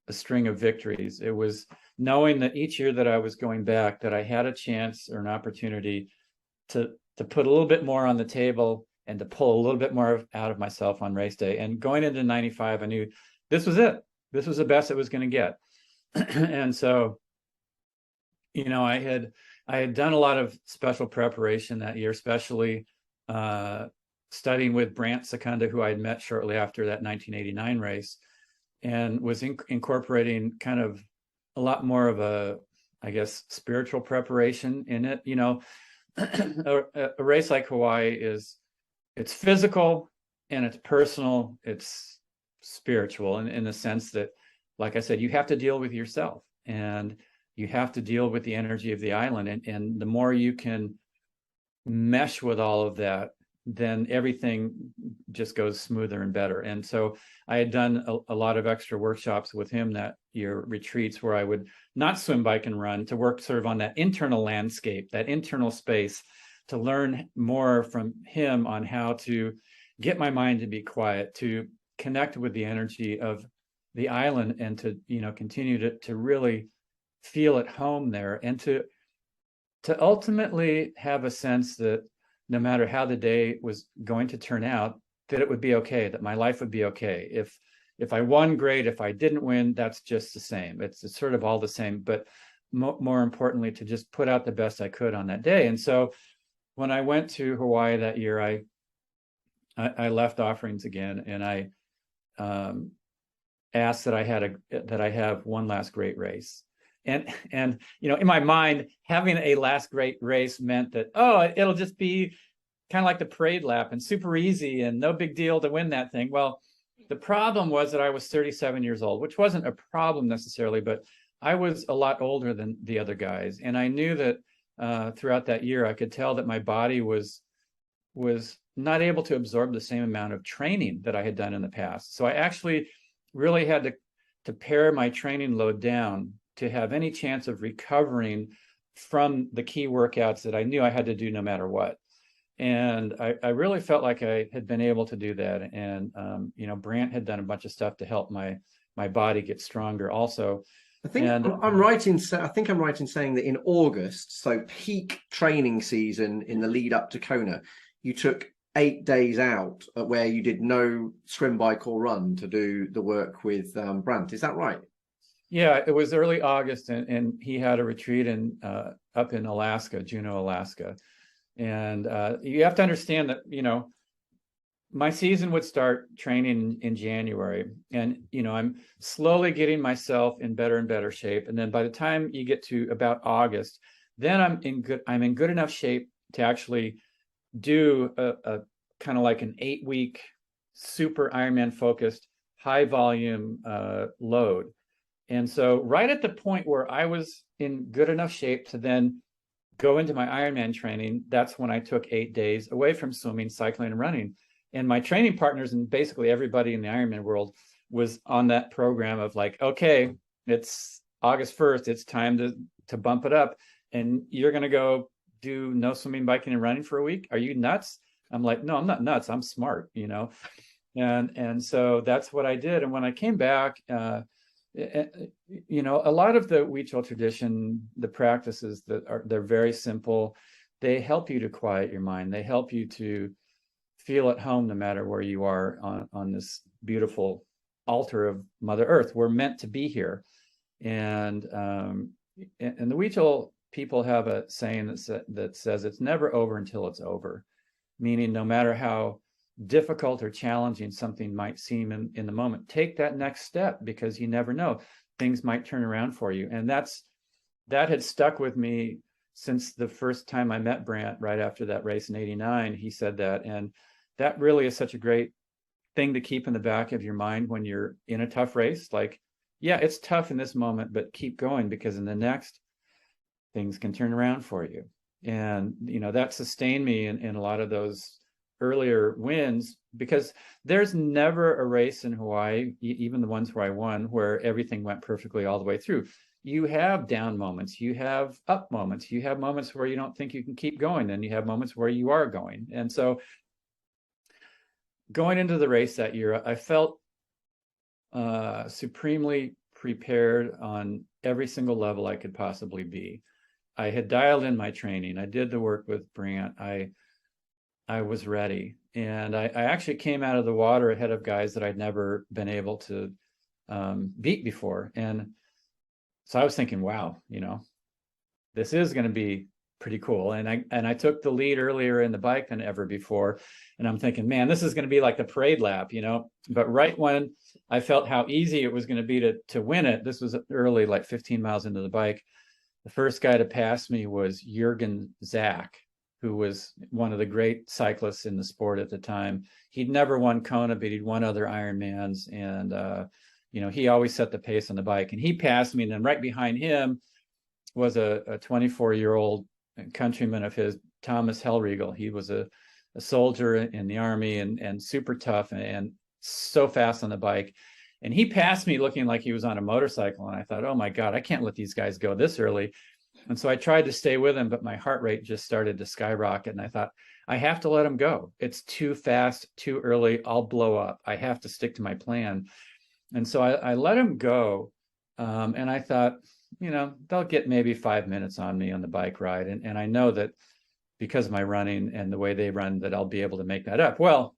a string of victories. It was knowing that each year that I was going back, that I had a chance or an opportunity to put a little bit more on the table and to pull a little bit more out of myself on race day. And going into 95, I knew this was it. This was the best it was going to get. And so, I had done a lot of special preparation that year, especially studying with Brant Secunda, who I had met shortly after that 1989 race, and was incorporating kind of a lot more of a, I guess, spiritual preparation in it. A race like Hawaii it's physical and it's personal, it's spiritual in the sense that, like I said, you have to deal with yourself and you have to deal with the energy of the island. And the more you can mesh with all of that, then everything just goes smoother and better. And so I had done a lot of extra workshops with him that year, retreats where I would not swim, bike, and run, to work sort of on that internal landscape, that internal space, to learn more from him on how to get my mind to be quiet, to connect with the energy of the island, and to, continue to really feel at home there, and to ultimately have a sense that no matter how the day was going to turn out, that it would be okay, that my life would be okay. If I won, great. If I didn't win, that's just the same. It's sort of all the same, but more importantly, to just put out the best I could on that day. And so when I went to Hawaii that year, I left offerings again, and I asked that I have one last great race. And in my mind, having a last great race meant that, it'll just be kind of like the parade lap and super easy and no big deal to win that thing. Well, the problem was that I was 37 years old, which wasn't a problem necessarily, but I was a lot older than the other guys. And I knew that throughout that year, I could tell that my body was not able to absorb the same amount of training that I had done in the past. So I actually really had to pare my training load down to have any chance of recovering from the key workouts that I knew I had to do no matter what. And I really felt like I had been able to do that. And, Brant had done a bunch of stuff to help my body get stronger also. I think I'm right in saying that in August, so peak training season in the lead up to Kona, you took 8 days out where you did no swim, bike or run to do the work with Brant. Is that right? Yeah, it was early August, and he had a retreat up in Alaska, Juneau, Alaska. And you have to understand that, my season would start training in January, and, I'm slowly getting myself in better and better shape. And then by the time you get to about August, then I'm in good enough shape to actually do a kind of like an 8-week super Ironman focused high volume load. And so right at the point where I was in good enough shape to then go into my Ironman training, that's when I took 8 days away from swimming, cycling, and running. And my training partners and basically everybody in the Ironman world was on that program of like, okay, it's August 1st, it's time to bump it up. And you're going to go do no swimming, biking, and running for a week? Are you nuts? I'm like, no, I'm not nuts. I'm smart, And so that's what I did. And when I came back, a lot of the Huichol tradition, the practices they're very simple. They help you to quiet your mind. They help you to feel at home no matter where you are on this beautiful altar of Mother Earth. We're meant to be here. And the Huichol people have a saying that says it's never over until it's over, meaning no matter how difficult or challenging something might seem in the moment, take that next step, because you never know, things might turn around for you. And that had stuck with me since the first time I met Brant right after that race in '89. He said that, and that really is such a great thing to keep in the back of your mind when you're in a tough race. Like, yeah, it's tough in this moment, but keep going, because in the next, things can turn around for you. And that sustained me in a lot of those earlier wins, because there's never a race in Hawaii, even the ones where I won, where everything went perfectly all the way through. You have down moments, you have up moments, you have moments where you don't think you can keep going, and you have moments where you are going. And so going into the race that year, I felt supremely prepared on every single level I could possibly be. I had dialed in my training. I did the work with Brant. I was ready. And I actually came out of the water ahead of guys that I'd never been able to beat before. And so I was thinking, wow, this is going to be pretty cool. And I took the lead earlier in the bike than ever before. And I'm thinking, man, this is going to be like the parade lap, But right when I felt how easy it was going to be to win it, this was early, like 15 miles into the bike. The first guy to pass me was Jürgen Zach, who was one of the great cyclists in the sport at the time. He'd never won Kona, but he'd won other Ironmans. And, he always set the pace on the bike. And he passed me. And then right behind him was a 24-year-old countryman of his, Thomas Hellriegel. He was a soldier in the army and super tough and so fast on the bike. And he passed me looking like he was on a motorcycle. And I thought, oh my God, I can't let these guys go this early. And so I tried to stay with him, but my heart rate just started to skyrocket. And I thought, I have to let him go. It's too fast, too early. I'll blow up. I have to stick to my plan. And so I let him go. And I thought, they'll get maybe 5 minutes on me on the bike ride. And I know that because of my running and the way they run, that I'll be able to make that up. Well,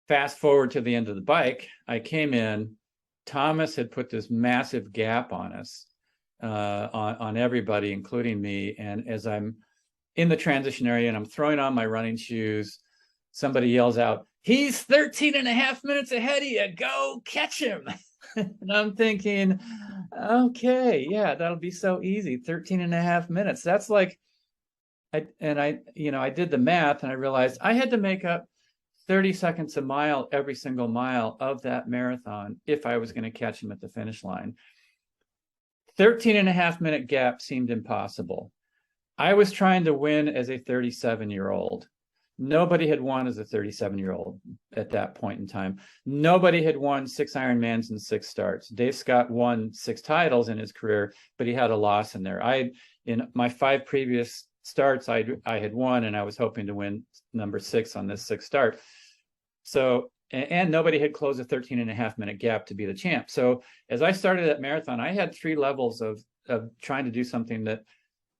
fast forward to the end of the bike, I came in. Thomas had put this massive gap on us, on everybody, including me. And as I'm in the transition area and I'm throwing on my running shoes, somebody yells out, "He's 13 and a half minutes ahead of you. Go catch him." And I'm thinking, okay, yeah, that'll be so easy. 13 and a half minutes. That's like, I did the math and I realized I had to make up 30 seconds a mile every single mile of that marathon if I was going to catch him at the finish line. 13 and a half minute gap seemed impossible. I was trying to win as a 37-year-old. Nobody had won as a 37-year-old at that point in time. Nobody had won 6 Ironmans and 6 starts. Dave Scott won 6 titles in his career, but he had a loss in there. In my 5 previous starts, I had won, and I was hoping to win number 6 on this 6th start. So, and nobody had closed a 13 and a half minute gap to be the champ. So as I started that marathon, I had 3 levels of trying to do something that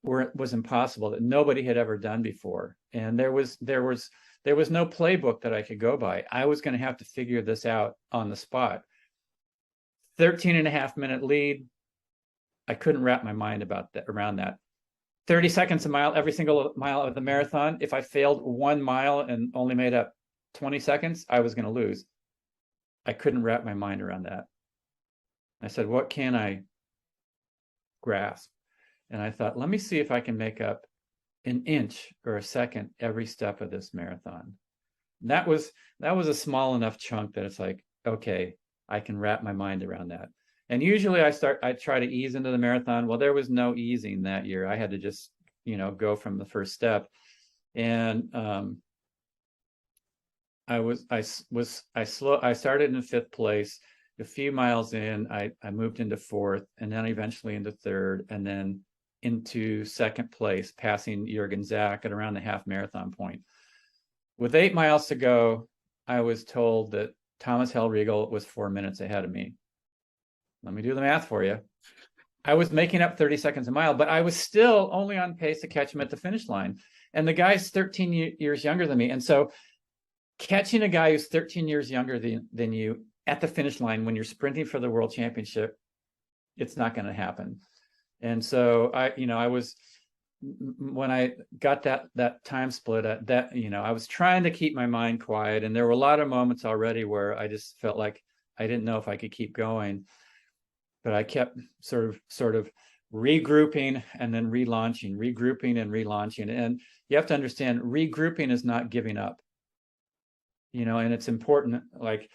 was impossible, that nobody had ever done before. And there was no playbook that I could go by. I was going to have to figure this out on the spot. 13 and a half minute lead. I couldn't wrap my mind around that. 30 seconds a mile, every single mile of the marathon. If I failed 1 mile and only made up 20 seconds, I was going to lose. I couldn't wrap my mind around that. I said, what can I grasp? And I thought, let me see if I can make up an inch or a second every step of this marathon. And that was a small enough chunk that it's like, okay, I can wrap my mind around that. And usually I try to ease into the marathon. Well, there was no easing that year. I had to just, go from the first step. And I started in 5th place. A few miles in, I moved into 4th, and then eventually into 3rd, and then into 2nd place, passing Jürgen Zach at around the half marathon point. With 8 miles to go, I was told that Thomas Hellriegel was 4 minutes ahead of me. Let me do the math for you. I was making up 30 seconds a mile, but I was still only on pace to catch him at the finish line. And the guy's 13 years younger than me. And so catching a guy who's 13 years younger than you at the finish line when you're sprinting for the World Championship, it's not going to happen. And so when I got that time split, I was trying to keep my mind quiet, and there were a lot of moments already where I just felt like I didn't know if I could keep going, but I kept sort of regrouping and then relaunching, regrouping and relaunching. And you have to understand, regrouping is not giving up, and it's important. Like,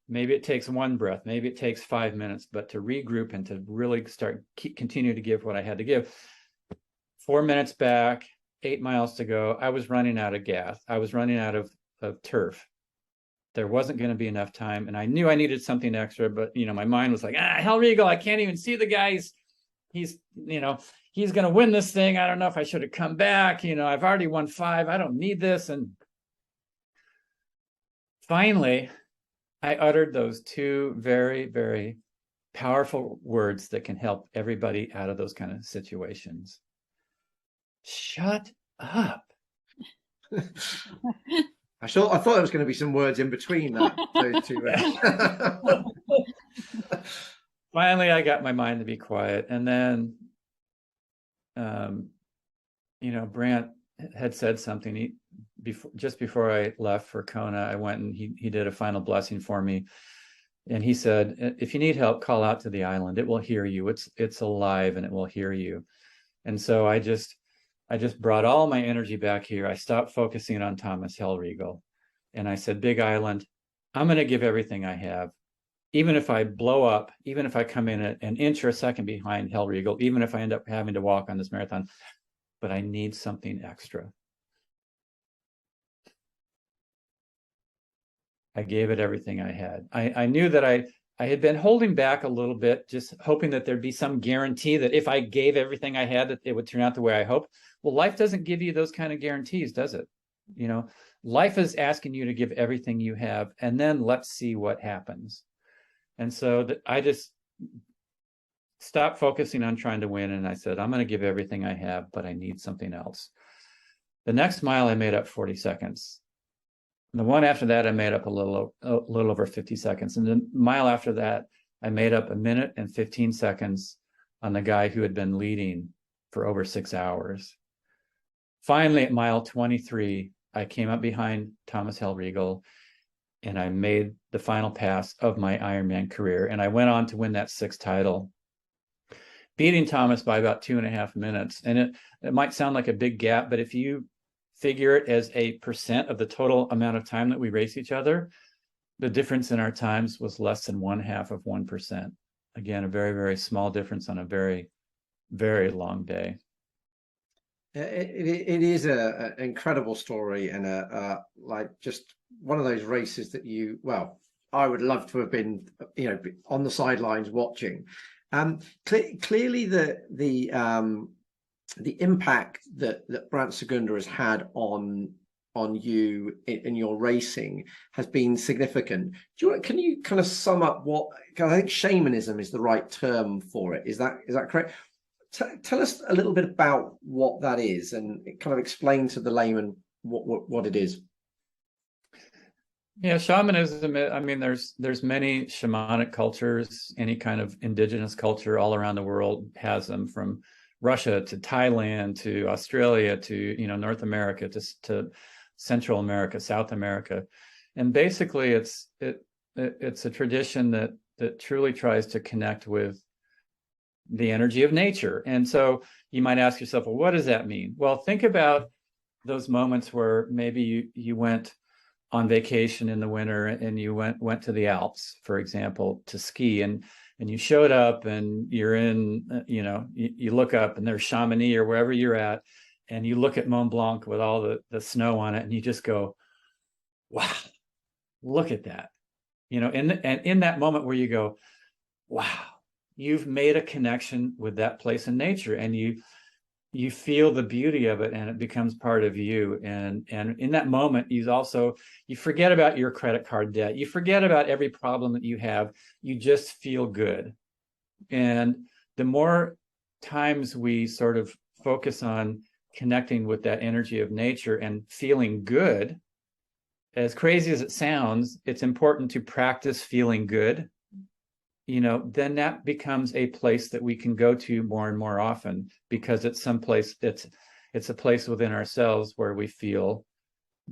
maybe it takes 1 breath, maybe it takes 5 minutes, but to regroup and to really continue to give what I had to give. 4 minutes back, 8 miles to go. I was running out of gas. I was running out of turf. There wasn't going to be enough time, and I knew I needed something extra, but my mind was like, Hellriegel, I can't even see the guy. He's going to win this thing. I don't know if I should have come back. I've already won 5. I don't need this. And finally, I uttered those 2 very, very powerful words that can help everybody out of those kind of situations. Shut up. I thought there was going to be some words in between those 2. Finally, I got my mind to be quiet. And then, Brant had said something. Just before I left for Kona, I went and he did a final blessing for me. And he said, if you need help, call out to the island. It will hear you. It's alive and it will hear you. And so I just brought all my energy back here. I stopped focusing on Thomas Hellriegel. And I said, Big Island, I'm going to give everything I have. Even if I blow up, even if I come in an inch or a second behind Hellriegel, even if I end up having to walk on this marathon, but I need something extra. I gave it everything I had. I knew that I had been holding back a little bit, just hoping that there'd be some guarantee that if I gave everything I had, that it would turn out the way I hoped. Well, life doesn't give you those kind of guarantees, does it? Life is asking you to give everything you have, and then let's see what happens. And so I just stopped focusing on trying to win, and I said, I'm going to give everything I have, but I need something else. The next mile, I made up 40 seconds. The one after that, I made up a little over 50 seconds. And the mile after that, I made up 1 minute and 15 seconds on the guy who had been leading for over 6 hours. Finally, at mile 23, I came up behind Thomas Hellriegel, and I made the final pass of my Ironman career. And I went on to win that 6th title, beating Thomas by about 2.5 minutes. And it might sound like a big gap, but if you figure it as a percent of the total amount of time that we race each other, the difference in our times was less than 0.5%. Again, a very, very small difference on a very, very long day. It is an incredible story, and like just one of those races that I would love to have been, on the sidelines watching. Clearly, the impact that Brant Segunda has had on you in your racing has been significant. Can you kind of sum up what? Because I think shamanism is the right term for it. Is that correct? Tell us a little bit about what that is, and kind of explain to the layman what it is. Yeah, shamanism, I mean, there's many shamanic cultures. Any kind of indigenous culture all around the world has them, from Russia to Thailand to Australia to North America to Central America, South America. And basically it's a tradition that truly tries to connect with the energy of nature. And so you might ask yourself, well, what does that mean? Well, think about those moments where maybe you went on vacation in the winter and you went to the Alps, for example, to ski, and you showed up and you're in, you look up and there's Chamonix or wherever you're at, and you look at Mont Blanc with all the snow on it, and you just go, wow, look at that. And in that moment where you go, wow, you've made a connection with that place in nature, and you feel the beauty of it, and it becomes part of you. And in that moment, you forget about your credit card debt. You forget about every problem that you have. You just feel good. And the more times we sort of focus on connecting with that energy of nature and feeling good, as crazy as it sounds, it's important to practice feeling good. Then that becomes a place that we can go to more and more often, because it's someplace it's a place within ourselves where we feel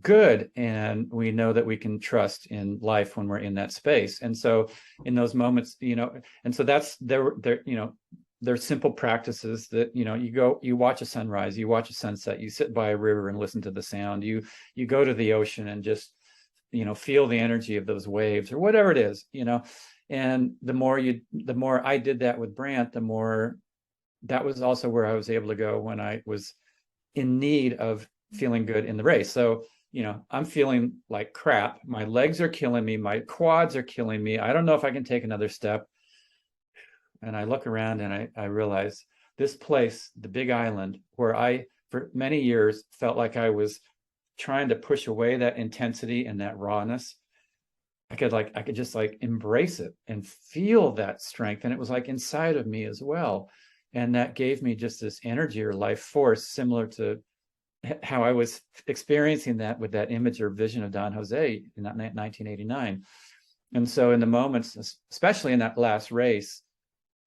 good, and we know that we can trust in life when we're in that space. And so in those moments, and so that's there's simple practices that, you watch a sunrise, you watch a sunset, you sit by a river and listen to the sound, you go to the ocean and just, feel the energy of those waves or whatever it is, And the more I did that with Brant, the more that was also where I was able to go when I was in need of feeling good in the race. So, I'm feeling like crap. My legs are killing me. My quads are killing me. I don't know if I can take another step. And I look around and I realize this place, the Big Island, where I, for many years, felt like I was trying to push away that intensity and that rawness. I could just embrace it and feel that strength. And it was like inside of me as well. And that gave me just this energy or life force, similar to how I was experiencing that with that image or vision of Don Jose in 1989. And so in the moments, especially in that last race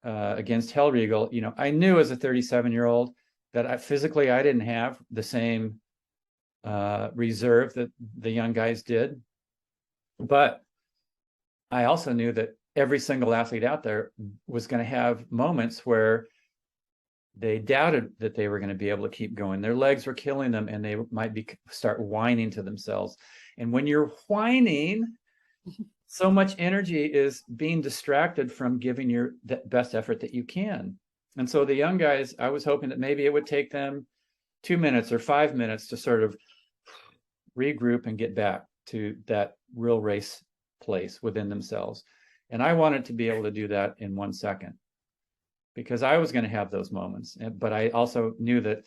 against Hellriegel, I knew as a 37-year-old that I didn't have the same reserve that the young guys did. But I also knew that every single athlete out there was going to have moments where they doubted that they were going to be able to keep going. Their legs were killing them, and they might start whining to themselves. And when you're whining, so much energy is being distracted from giving your best effort that you can. And so the young guys, I was hoping that maybe it would take them 2 minutes or 5 minutes to sort of regroup and get back to that real race place within themselves. And I wanted to be able to do that in 1 second, because I was going to have those moments. But I also knew that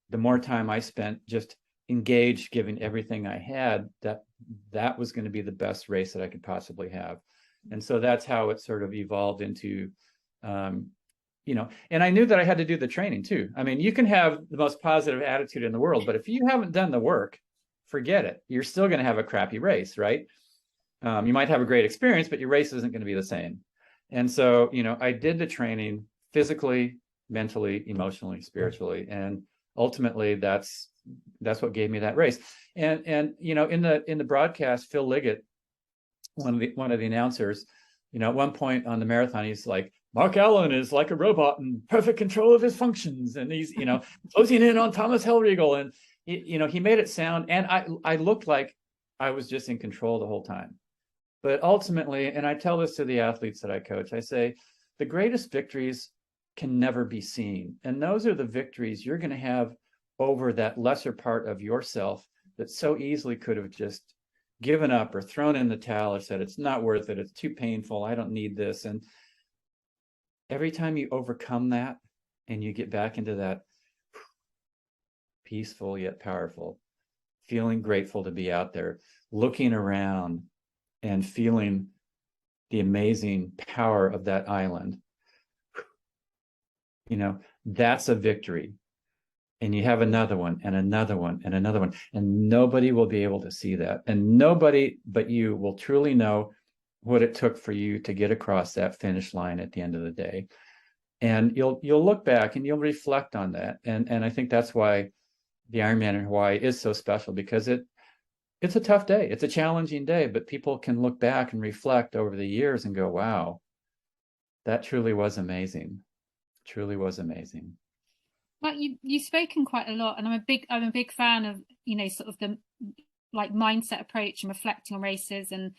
the more time I spent just engaged, giving everything I had, that was going to be the best race that I could possibly have. And so that's how it sort of evolved into, and I knew that I had to do the training too. I mean, you can have the most positive attitude in the world, but if you haven't done the work, forget it. You're still going to have a crappy race, right? You might have a great experience, but your race isn't going to be the same. And so, I did the training physically, mentally, emotionally, spiritually, and ultimately that's what gave me that race. And you know, in the broadcast, Phil Liggett, one of the announcers, you know, at one point on the marathon, he's like, Mark Allen is like a robot in perfect control of his functions, and he's, you know, closing in on Thomas Hellriegel, and you know, he made it sound, and I looked like I was just in control the whole time. But ultimately, and I tell this to the athletes that I coach, I say, the greatest victories can never be seen. And those are the victories you're going to have over that lesser part of yourself that so easily could have just given up or thrown in the towel or said, it's not worth it, it's too painful, I don't need this. And every time you overcome that and you get back into that peaceful yet powerful, feeling grateful to be out there, looking around and feeling the amazing power of that island, you know, that's a victory. And you have another one and another one and another one, and nobody will be able to see that. And nobody but you will truly know what it took for you to get across that finish line at the end of the day. And you'll look back and you'll reflect on that. And I think that's why the Ironman in Hawaii is so special, because it's a tough day. It's a challenging day, but people can look back and reflect over the years and go, wow, that truly was amazing. Truly was amazing. Well, you've spoken quite a lot, and I'm a big fan of, you know, sort of the like mindset approach and reflecting on races, and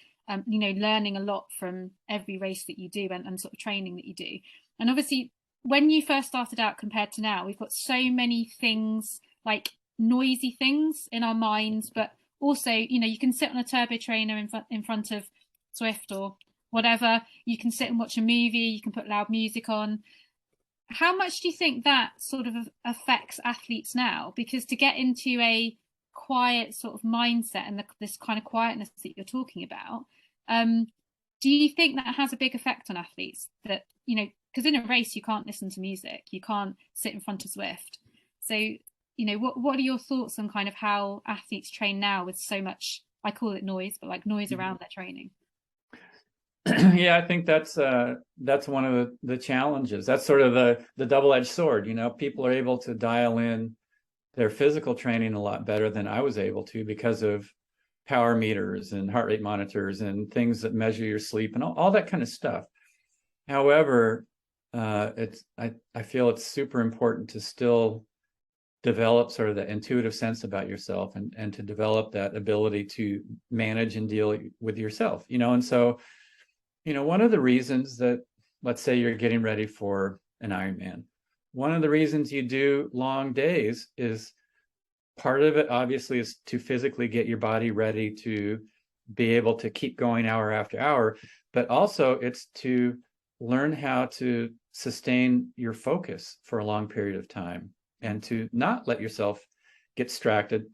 you know, learning a lot from every race that you do, and sort of training that you do. And obviously, when you first started out compared to now, we've got so many things, like noisy things in our minds, but also, you know, you can sit on a turbo trainer in front of Zwift or whatever. You can sit and watch a movie. You can put loud music on. How much do you think that sort of affects athletes now? Because to get into a quiet sort of mindset and this kind of quietness that you're talking about, do you think that has a big effect on athletes? That, you know, because in a race you can't listen to music, you can't sit in front of Zwift. So, you know, what are your thoughts on kind of how athletes train now with so much, I call it noise, but like noise around their training? Yeah, I think that's one of the challenges. That's sort of the double-edged sword. You know, people are able to dial in their physical training a lot better than I was able to, because of power meters and heart rate monitors and things that measure your sleep and all that kind of stuff. However, I feel it's super important to still develop sort of that intuitive sense about yourself, and to develop that ability to manage and deal with yourself, you know. And so, you know, one of the reasons that, let's say you're getting ready for an Ironman, one of the reasons you do long days is, part of it obviously is to physically get your body ready to be able to keep going hour after hour, but also it's to learn how to sustain your focus for a long period of time, and to not let yourself get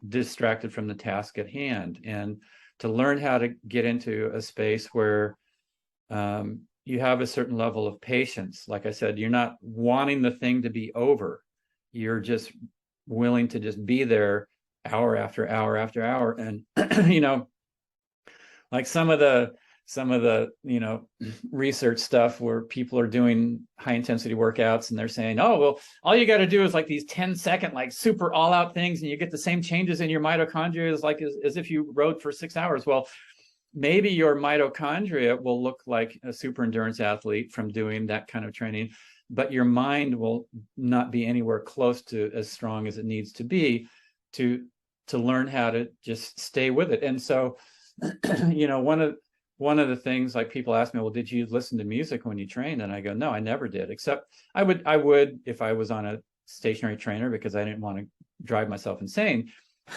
distracted from the task at hand, and to learn how to get into a space where you have a certain level of patience. Like I said, you're not wanting the thing to be over. You're just willing to just be there hour after hour after hour. And, you know, like some of the, you know, research stuff where people are doing high intensity workouts and they're saying, oh, well, all you got to do is like these 10-second, like super all out things, and you get the same changes in your mitochondria as if you rode for 6 hours. Well, maybe your mitochondria will look like a super endurance athlete from doing that kind of training, but your mind will not be anywhere close to as strong as it needs to be to learn how to just stay with it. And so, you know, one of the things, like, people ask me, well, did you listen to music when you trained? And I go, no, I never did, except I would if I was on a stationary trainer, because I didn't want to drive myself insane.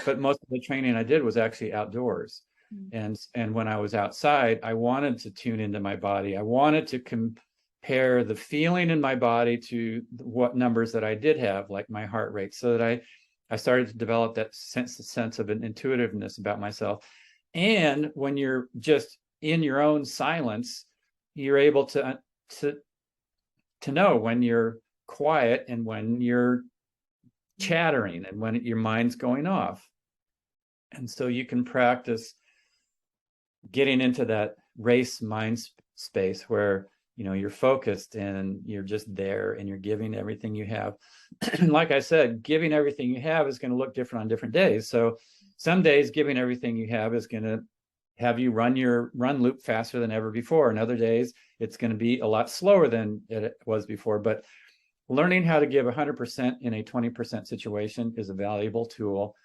But most of the training I did was actually outdoors. And when I was outside, I wanted to tune into my body. I wanted to compare the feeling in my body to what numbers that I did have, like my heart rate, so that I started to develop that sense of an intuitiveness about myself. And when you're just in your own silence, you're able to know when you're quiet and when you're chattering and when your mind's going off. And so you can practice getting into that race mind space where you're focused and you're just there and you're giving everything you have. And like I said, giving everything you have is going to look different on different days. So some days giving everything you have is going to have you run your run loop faster than ever before. And other days it's going to be a lot slower than it was before. But learning how to give 100% in a 20% situation is a valuable tool,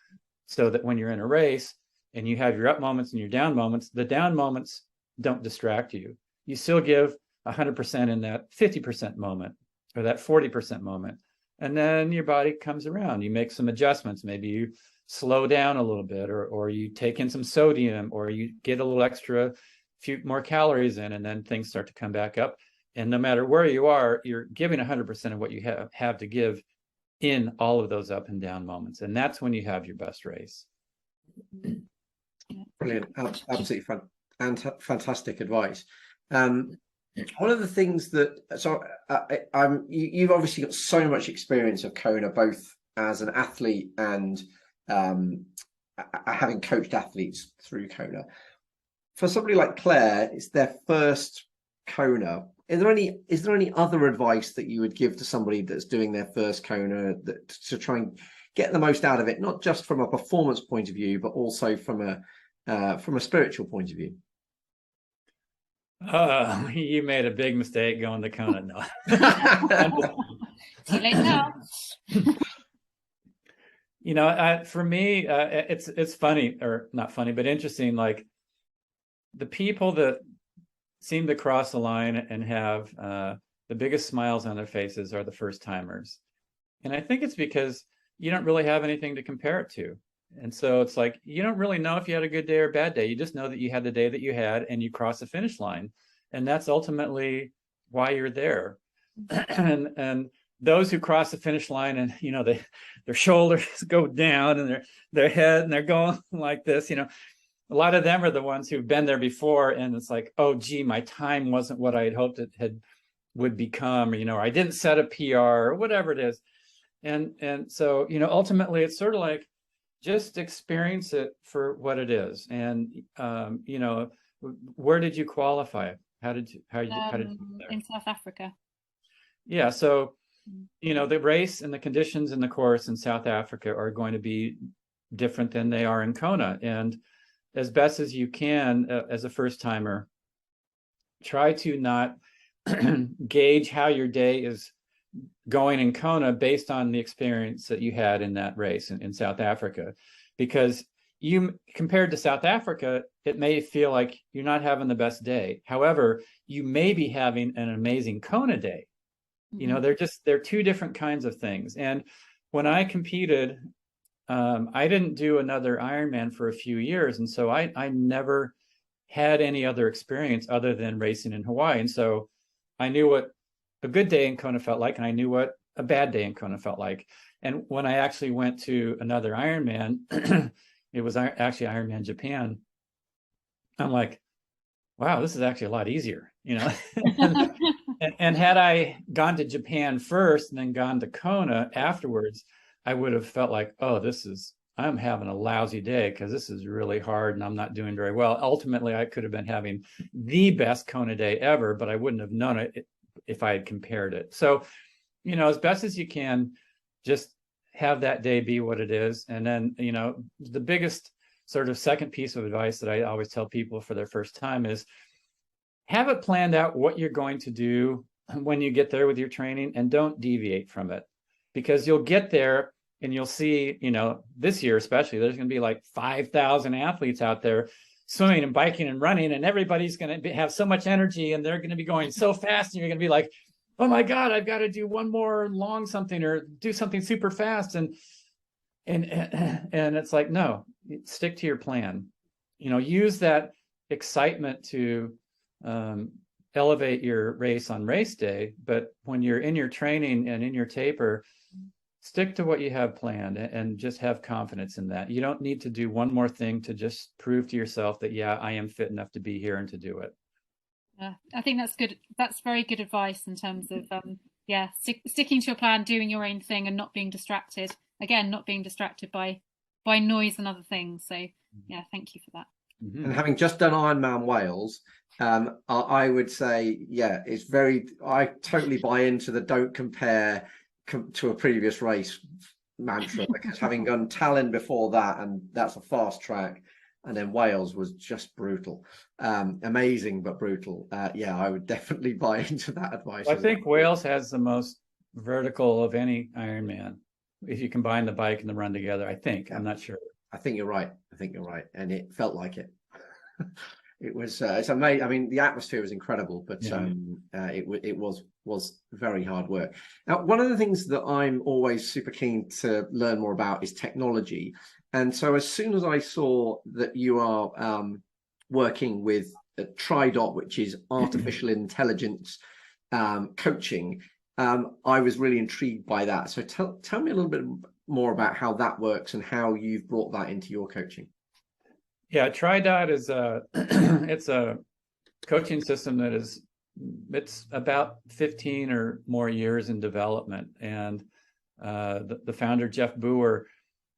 so that when you're in a race and you have your up moments and your down moments, the down moments don't distract you. You still give 100% in that 50% moment or that 40% moment. And then your body comes around. You make some adjustments. Maybe you slow down a little bit, or you take in some sodium, or you get a little extra, few more calories in, and then things start to come back up. And no matter where you are, you're giving 100% of what you have to give in all of those up and down moments. And that's when you have your best race. Brilliant. Absolutely fun and fantastic advice. One of the things that, you've obviously got so much experience of Kona, both as an athlete and having coached athletes through Kona. For somebody like Claire, it's their first Kona. Is there any other advice that you would give to somebody that's doing their first Kona, that to try and get the most out of it, not just from a performance point of view, but also from a spiritual point of view? You made a big mistake going to Kona. No. Too late now. For me, it's funny, or not funny, but interesting. Like, the people that seem to cross the line and have the biggest smiles on their faces are the first timers. And I think it's because you don't really have anything to compare it to. And so it's like, you don't really know if you had a good day or a bad day. You just know that you had the day that you had and you crossed the finish line. And that's ultimately why you're there. And those who cross the finish line and, their shoulders go down and their head, and they're going like this, a lot of them are the ones who've been there before. And it's like, oh, gee, my time wasn't what I had hoped it would become, or I didn't set a PR or whatever it is. And so, ultimately it's sort of like, just experience it for what it is. And, where did you qualify? How did you in South Africa? Yeah. So, the race and the conditions in the course in South Africa are going to be different than they are in Kona. And as best as you can, as a first timer, try to not gauge how your day is going in Kona based on the experience that you had in that race in South Africa. Because compared to South Africa, it may feel like you're not having the best day. However, you may be having an amazing Kona day. Mm-hmm. They're two different kinds of things. And when I competed, I didn't do another Ironman for a few years. And so I never had any other experience other than racing in Hawaii. And so I knew what a good day in Kona felt like, and I knew what a bad day in Kona felt like. And when I actually went to another Ironman, it was actually Ironman Japan, I'm like, wow, this is actually a lot easier, and had I gone to Japan first and then gone to Kona afterwards, I would have felt like, oh, I'm having a lousy day because this is really hard and I'm not doing very well. Ultimately, I could have been having the best Kona day ever, but I wouldn't have known it if I had compared it. So, as best as you can, just have that day be what it is. And then, the biggest sort of second piece of advice that I always tell people for their first time is have it planned out what you're going to do when you get there with your training, and don't deviate from it, because you'll get there and you'll see, this year especially, there's going to be like 5,000 athletes out there swimming and biking and running, and everybody's going to have so much energy and they're going to be going so fast, and you're going to be like, oh my God, I've got to do one more long something or do something super fast. And it's like, no, stick to your plan. Use that excitement to elevate your race on race day. But when you're in your training and in your taper, stick to what you have planned and just have confidence in that. You don't need to do one more thing to just prove to yourself that, yeah, I am fit enough to be here and to do it. Yeah, I think that's good. That's very good advice in terms of, sticking to your plan, doing your own thing and not being distracted. Again, not being distracted by noise and other things. So yeah, thank you for that. And having just done Ironman Wales, I would say, yeah, it's I totally buy into the don't compare to a previous race mantra, because having done Tallinn before that, and that's a fast track, and then Wales was just brutal, amazing but brutal. Yeah, I would definitely buy into that advice. I think Wales has the most vertical of any Ironman, if you combine the bike and the run together. I think, I'm not sure. I think you're right. And it felt like it. It was it's amazing. I mean, the atmosphere was incredible, but it was very hard work. Now, one of the things that I'm always super keen to learn more about is technology. And so as soon as I saw that you are working with TRIDOT, which is artificial intelligence coaching, I was really intrigued by that. So tell me a little bit more about how that works and how you've brought that into your coaching. Yeah, TRIDOT is it's a coaching system that it's about 15 or more years in development. And the founder, Jeff Boer,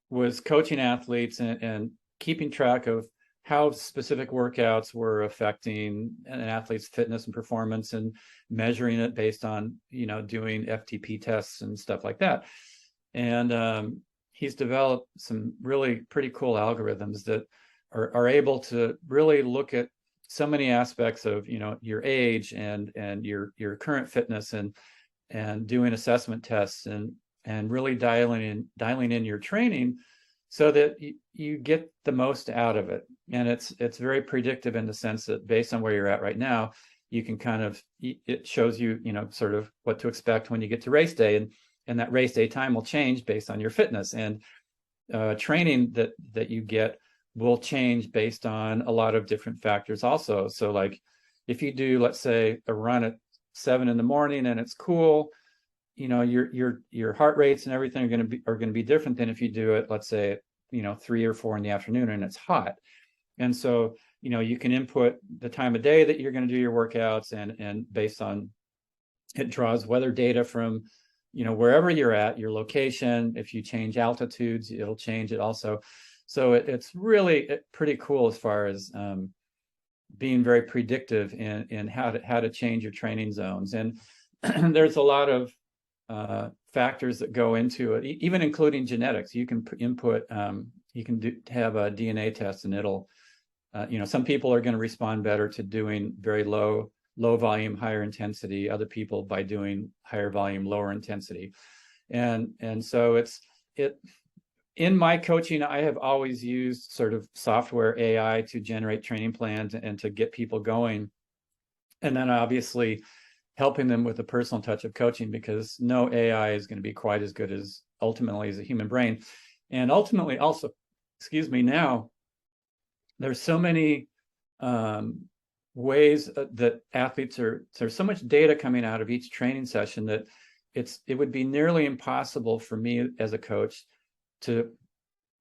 was coaching athletes and keeping track of how specific workouts were affecting an athlete's fitness and performance, and measuring it based on, doing FTP tests and stuff like that. And he's developed some really pretty cool algorithms that are able to really look at so many aspects of, your age and your current fitness, and doing assessment tests and really dialing in your training so that you get the most out of it. And it's very predictive in the sense that based on where you're at right now, you can it shows you, sort of what to expect when you get to race day, and that race day time will change based on your fitness, and training that you get will change based on a lot of different factors also. So like if you do, let's say, a run at 7 in the morning and it's cool, your heart rates and everything are going to be different than if you do it, let's say, 3 or 4 in the afternoon and it's hot. And so, you can input the time of day that you're going to do your workouts, and based on, it draws weather data from, wherever you're at, your location. If you change altitudes, it'll change it also. So it's really pretty cool as far as being very predictive in how to change your training zones. And there's a lot of factors that go into it, even including genetics. You can input, you can have a DNA test, and it'll, some people are going to respond better to doing very low volume, higher intensity. Other people by doing higher volume, lower intensity. And so in my coaching, I have always used sort of software AI to generate training plans and to get people going. And then obviously helping them with a personal touch of coaching, because no AI is going to be quite as good as ultimately as a human brain. And ultimately also, now there's so many ways that athletes there's so much data coming out of each training session that it would be nearly impossible for me as a coach to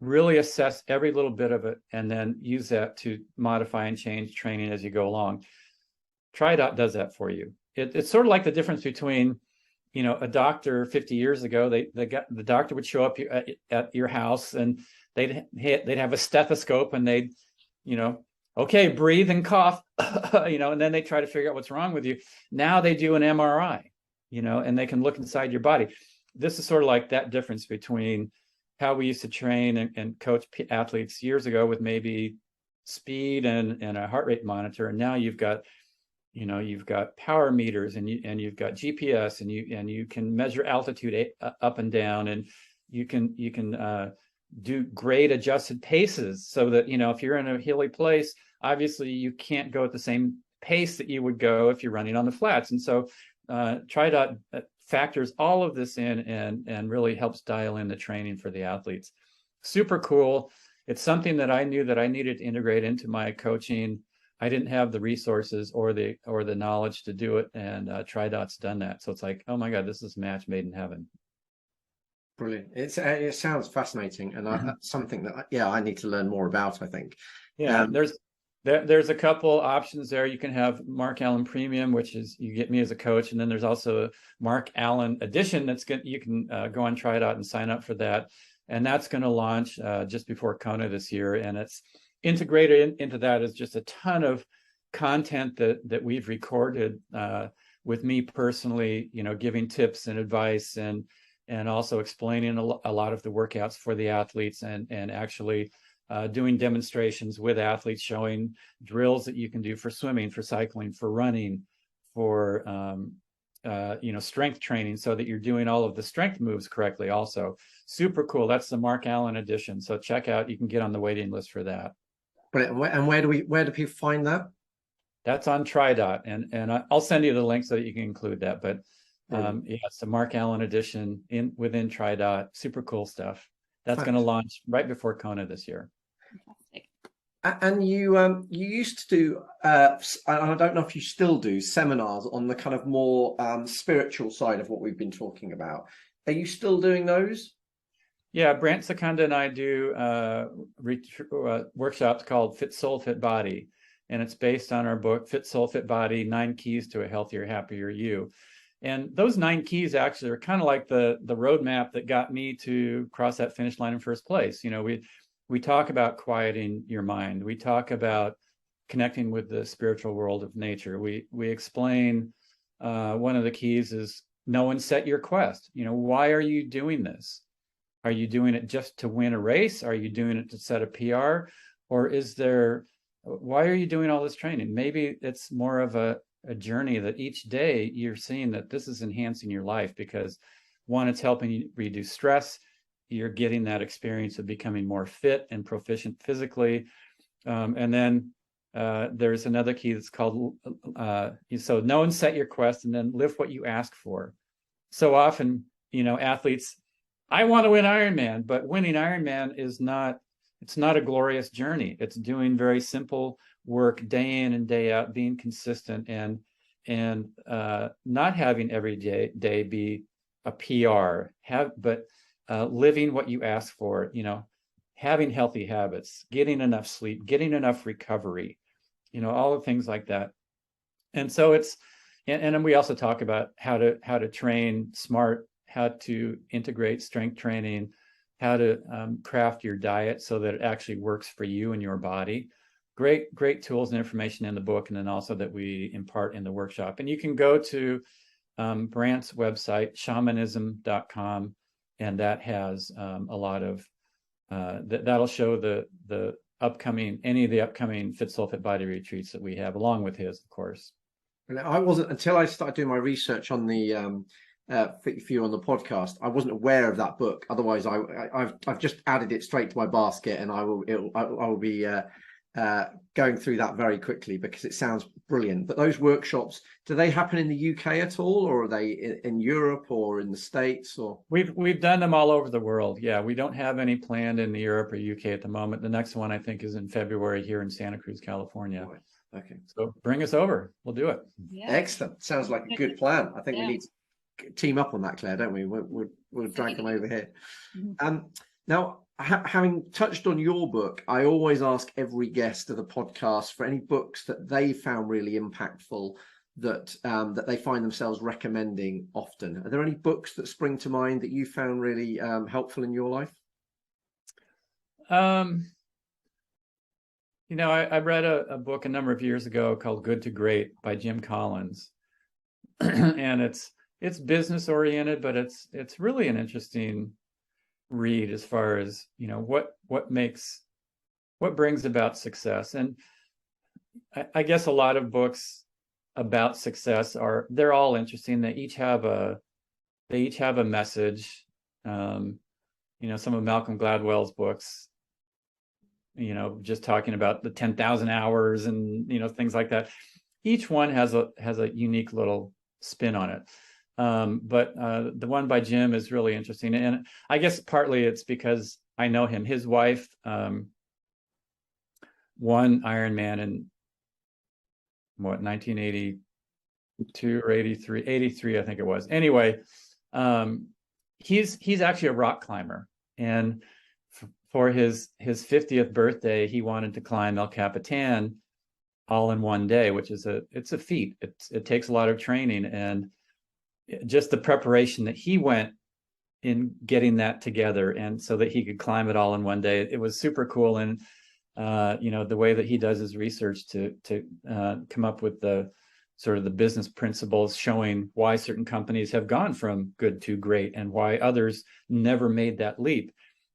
really assess every little bit of it and then use that to modify and change training as you go along. TRIDOT does that for you. It's sort of like the difference between, a doctor 50 years ago. The doctor would show up at your house, and they'd have a stethoscope, and they'd, okay, breathe and cough, and then they try to figure out what's wrong with you. Now they do an MRI, and they can look inside your body. This is sort of like that difference between how we used to train and coach athletes years ago with maybe speed and a heart rate monitor. And now you've got power meters, and you've got GPS, and you can measure altitude up and down, and you can do grade adjusted paces so that, if you're in a hilly place, obviously you can't go at the same pace that you would go if you're running on the flats. And so TRIDOT factors all of this in and really helps dial in the training for the athletes. Super cool. It's something that I knew that I needed to integrate into my coaching. I didn't have the resources or the knowledge to do it, and TRIDOT's done that. So it's like, oh my God, this is a match made in heaven. Brilliant. It sounds fascinating, and that's something that I need to learn more about, I think. Yeah, there's a couple options there. You can have Mark Allen Premium, which is you get me as a coach, and then there's also a Mark Allen Edition that's good. You can go on TRIDOT and sign up for that, and that's going to launch just before Kona this year. And integrated into that is just a ton of content that we've recorded with me personally, giving tips and advice, and also explaining a lot of the workouts for the athletes, and actually doing demonstrations with athletes, showing drills that you can do for swimming, for cycling, for running, for strength training, so that you're doing all of the strength moves correctly. Also, super cool. That's the Mark Allen edition. So check out. You can get on the waiting list for that. Brilliant. And where do people find that? That's on TRIDOT, and I'll send you the link so that you can include that. But yeah, it's the Mark Allen edition within TRIDOT. Super cool stuff. That's going to launch right before Kona this year. Fantastic. And you used to do, and I don't know if you still do, seminars on the kind of more spiritual side of what we've been talking about. Are you still doing those? Yeah, Brant Secunda and I do workshops called Fit Soul, Fit Body. And it's based on our book, Fit Soul, Fit Body, 9 Keys to a Healthier, Happier You. And those 9 keys actually are kind of like the roadmap that got me to cross that finish line in first place. We talk about quieting your mind. We talk about connecting with the spiritual world of nature. We explain one of the keys is know and set your quest. Why are you doing this? Are you doing it just to win a race? Are you doing it to set a PR? Or why are you doing all this training? Maybe it's more of a journey that each day you're seeing that this is enhancing your life, because one, it's helping you reduce stress. You're getting that experience of becoming more fit and proficient physically. And then there's another key that's called, so know and set your quest, and then live what you ask for. So often, athletes, I want to win Ironman, but winning Ironman it's not a glorious journey. It's doing very simple work day in and day out, being consistent, and not having every day be a PR, but living what you ask for, having healthy habits, getting enough sleep, getting enough recovery, all the things like that. And so and then we also talk about how to train smart, how to integrate strength training, how to craft your diet so that it actually works for you and your body. Great tools and information in the book, and then also that we impart in the workshop. And you can go to Brant's website, shamanism.com, and that has a lot of that'll show any of the upcoming Fit Soul Fit Body retreats that we have, along with his, of course. And I wasn't, until I started doing my research on the Fit for You on the podcast, I wasn't aware of that book. Otherwise, I've just added it straight to my basket, and I will be going through that very quickly, because it sounds brilliant. But those workshops, do they happen in the UK at all, or are they in Europe or in the States? Or we've done them all over the world. Yeah, we don't have any planned in Europe or UK at the moment. The next one I think is in February here in Santa Cruz, California. Okay, so bring us over. We'll do it. Yeah. Excellent. Sounds like a good plan. I think we need to team up on that, Claire, don't we? We'll drag them over here. Now, having touched on your book, I always ask every guest of the podcast for any books that they found really impactful, that they find themselves recommending often. Are there any books that spring to mind that you found really helpful in your life? I read a book a number of years ago called Good to Great by Jim Collins, and it's business oriented, but it's really an interesting read as far as what brings about success. And I guess a lot of books about success they're all interesting. They each have a message. Some of Malcolm Gladwell's books, just talking about the 10,000 hours and things like that. Each one has a unique little spin on it. But the one by Jim is really interesting. And I guess partly it's because I know him. His wife won Ironman in 1982 or 83, I think it was. Anyway, he's actually a rock climber. And for his 50th birthday, he wanted to climb El Capitan all in one day, which is it's a feat. It takes a lot of training, and just the preparation that he went in getting that together, and so that he could climb it all in one day. It was super cool. And the way that he does his research to come up with the sort of the business principles showing why certain companies have gone from good to great and why others never made that leap.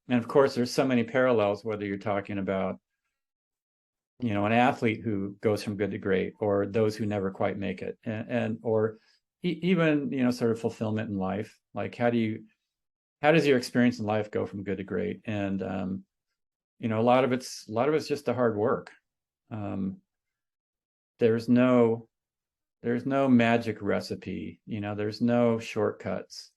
And of course, there's so many parallels, whether you're talking about, an athlete who goes from good to great, or those who never quite make it, or even, sort of fulfillment in life. Like, how does your experience in life go from good to great? And, a lot of it's just the hard work. There's no magic recipe, there's no shortcuts.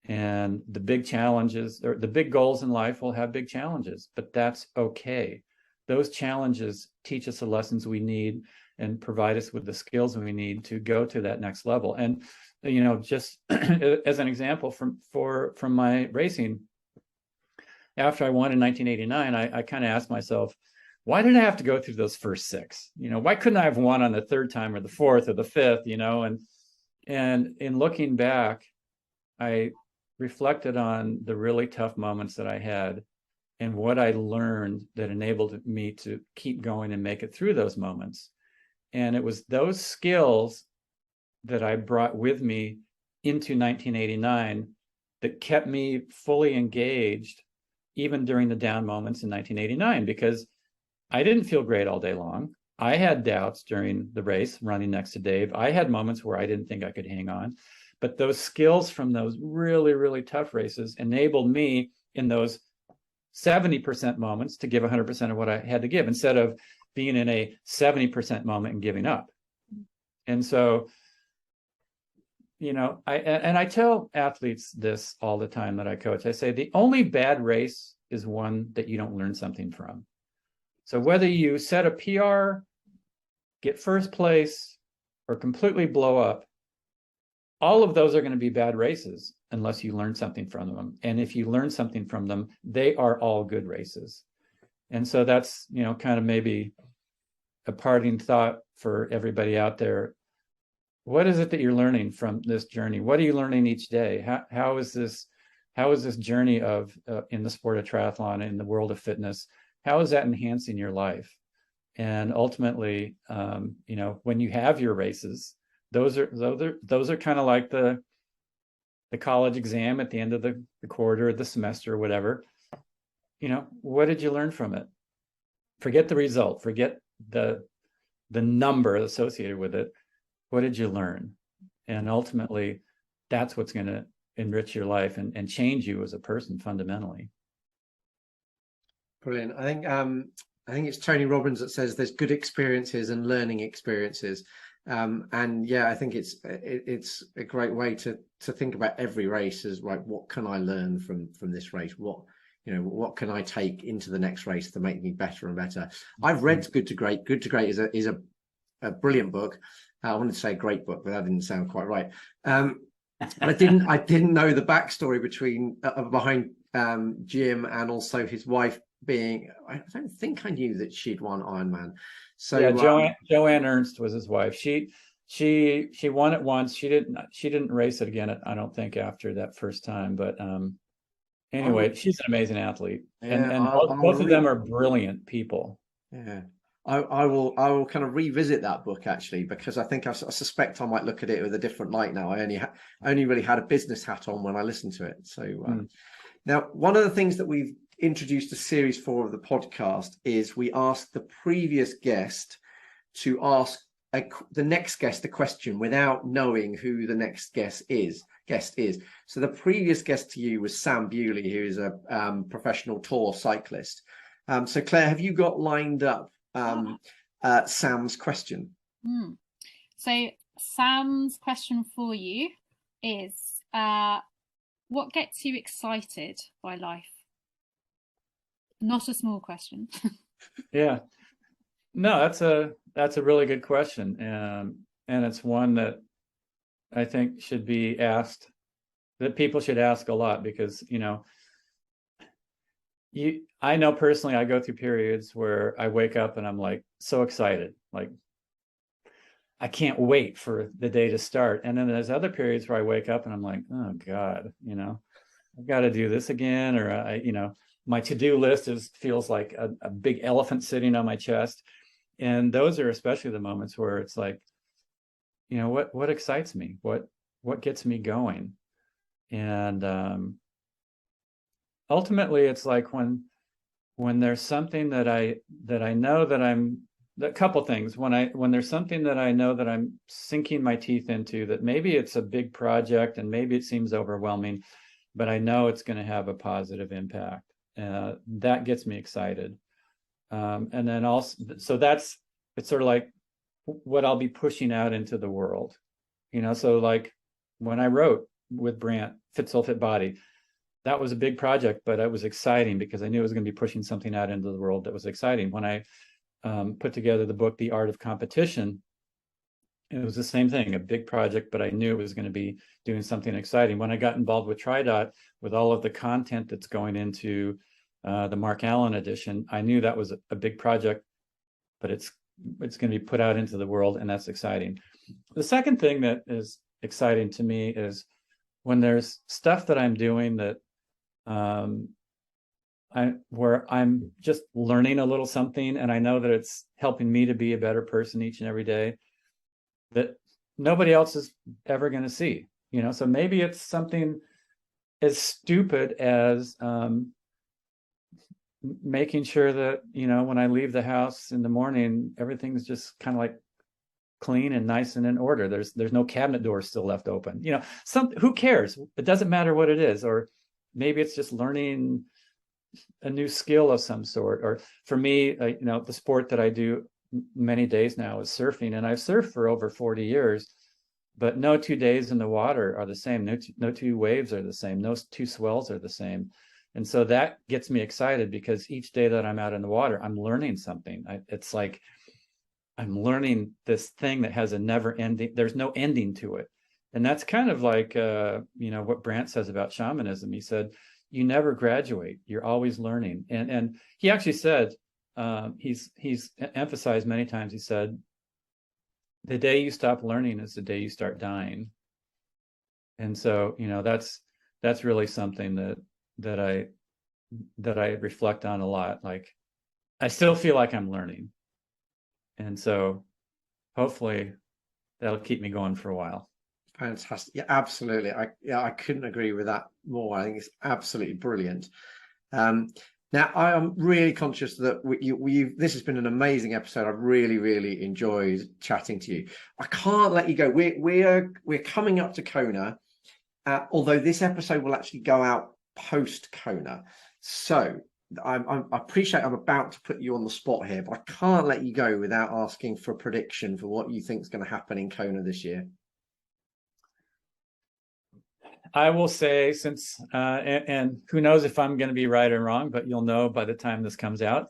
And the big challenges, or the big goals in life, will have big challenges, but that's okay. Those challenges teach us the lessons we need and provide us with the skills we need to go to that next level. And, just as an example from my racing, after I won in 1989, I kind of asked myself, why did I have to go through those first 6? Why couldn't I have won on the 3rd time or the 4th or the 5th, and in looking back, I reflected on the really tough moments that I had and what I learned that enabled me to keep going and make it through those moments. And it was those skills that I brought with me into 1989 that kept me fully engaged even during the down moments in 1989, because I didn't feel great all day long. I had doubts during the race running next to Dave. I had moments where I didn't think I could hang on. But those skills from those really, really tough races enabled me in those 70% moments to give 100% of what I had to give, instead of being in a 70% moment and giving up. And so, I tell athletes this all the time that I coach. I say, the only bad race is one that you don't learn something from. So whether you set a PR, get first place, or completely blow up, all of those are going to be bad races unless you learn something from them. And if you learn something from them, they are all good races. And so that's, kind of maybe a parting thought for everybody out there. What is it that you're learning from this journey? What are you learning each day? How is this journey of in the sport of triathlon, in the world of fitness, how is that enhancing your life? And ultimately, when you have your races, those are kind of like the college exam at the end of the quarter, the semester, or whatever. What did you learn from it? Forget the result, forget the number associated with it. What did you learn? And ultimately, that's what's going to enrich your life and change you as a person fundamentally. Brilliant. I think it's Tony Robbins that says there's good experiences and learning experiences. And yeah, I think it's a great way to think about every race as, right, what can I learn from this race? What can I take into the next race to make me better and better? I've read Good to Great. Good to Great is a brilliant book. I wanted to say a great book, but that didn't sound quite right. And I didn't know the backstory behind Jim and also his wife being. I don't think I knew that she'd won Ironman. So yeah, Joanne Ernst was his wife. She won it once. She didn't race it again, I don't think, after that first time. But anyway, she's an amazing athlete, and both of them are brilliant people. Yeah. I will kind of revisit that book, actually, because I think I suspect I might look at it with a different light now. I only really had a business hat on when I listened to it. So now, one of the things that we've introduced to series 4 of the podcast is we asked the previous guest to ask the next guest a question without knowing who the next guest is. So the previous guest to you was Sam Bewley, who is a professional tour cyclist. So Claire, have you got lined up Sam's question? So Sam's question for you is, what gets you excited by life? Not a small question. Yeah, no, that's a really good question, and it's one that I think should be asked, that people should ask a lot, because I know personally, I go through periods where I wake up and I'm like so excited, like I can't wait for the day to start. And then there's other periods where I wake up and I'm like, oh God, I've got to do this again, or my to-do list feels like a big elephant sitting on my chest. And those are especially the moments where it's like, you know, what excites me, what gets me going. And ultimately it's like when there's something that I know that a couple things, when there's something that I know that I'm sinking my teeth into, that maybe it's a big project and maybe it seems overwhelming, but I know it's going to have a positive impact. That gets me excited. And then also, so it's sort of like what I'll be pushing out into the world, you know. So like when I wrote with Brant, Fit Soul Fit Body, that was a big project, but it was exciting because I knew I was going to be pushing something out into the world that was exciting. When I put together the book, The Art of Competition, it was the same thing, a big project, but I knew it was going to be doing something exciting. When I got involved with TriDot, with all of the content that's going into the Mark Allen edition, I knew that was a big project, but it's going to be put out into the world, and that's exciting. The second thing that is exciting to me is when there's stuff that I'm doing that where I'm just learning a little something, and I know that it's helping me to be a better person each and every day that nobody else is ever going to see, you know. So maybe it's something as stupid as making sure that, you know, when I leave the house in the morning, everything's just kind of like clean and nice and in order. There's no cabinet doors still left open, you know. Who cares? It doesn't matter what it is. Or maybe it's just learning a new skill of some sort. Or for me, you know, the sport that I do many days now is surfing, and I've surfed for over 40 years, but no 2 days in the water are the same. No two waves are the same. No two swells are the same. And so that gets me excited because each day that I'm out in the water, I'm learning something. It's like I'm learning this thing that has a never ending, there's no ending to it. And that's kind of like, you know, what Brant says about shamanism. He said, you never graduate, you're always learning. And he actually said, he's emphasized many times, he said, the day you stop learning is the day you start dying. And so, you know, that's really something that I reflect on a lot. Like, I still feel like I'm learning. And so hopefully that'll keep me going for a while. Fantastic. Yeah, absolutely. I couldn't agree with that more. I think it's absolutely brilliant. Now, I am really conscious that this has been an amazing episode. I've really, really enjoyed chatting to you. I can't let you go. We're coming up to Kona, although this episode will actually go out post Kona. So I appreciate I'm about to put you on the spot here, but I can't let you go without asking for a prediction for what you think is going to happen in Kona this year. I will say, since and who knows if I'm going to be right or wrong, but you'll know by the time this comes out.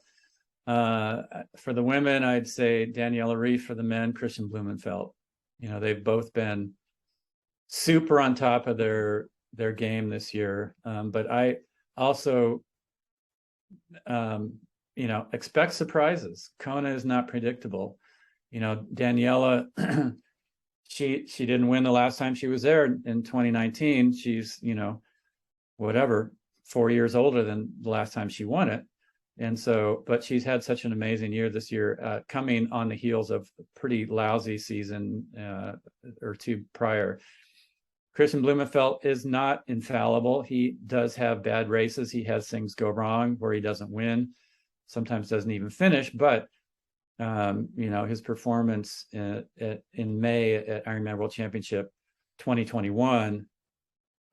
For the women, I'd say Daniela Ryf. For the men, Christian Blumenfeld. You know, they've both been super on top of their game this year. But I also, you know, expect surprises. Kona is not predictable. You know, Daniela, she didn't win the last time she was there in 2019. She's, you know, whatever, 4 years older than the last time she won it. And so, but she's had such an amazing year this year, coming on the heels of a pretty lousy season or two prior. Christian Blumenfeld is not infallible. He does have bad races. He has things go wrong where he doesn't win, sometimes doesn't even finish. But you know, his performance in May at Ironman World Championship 2021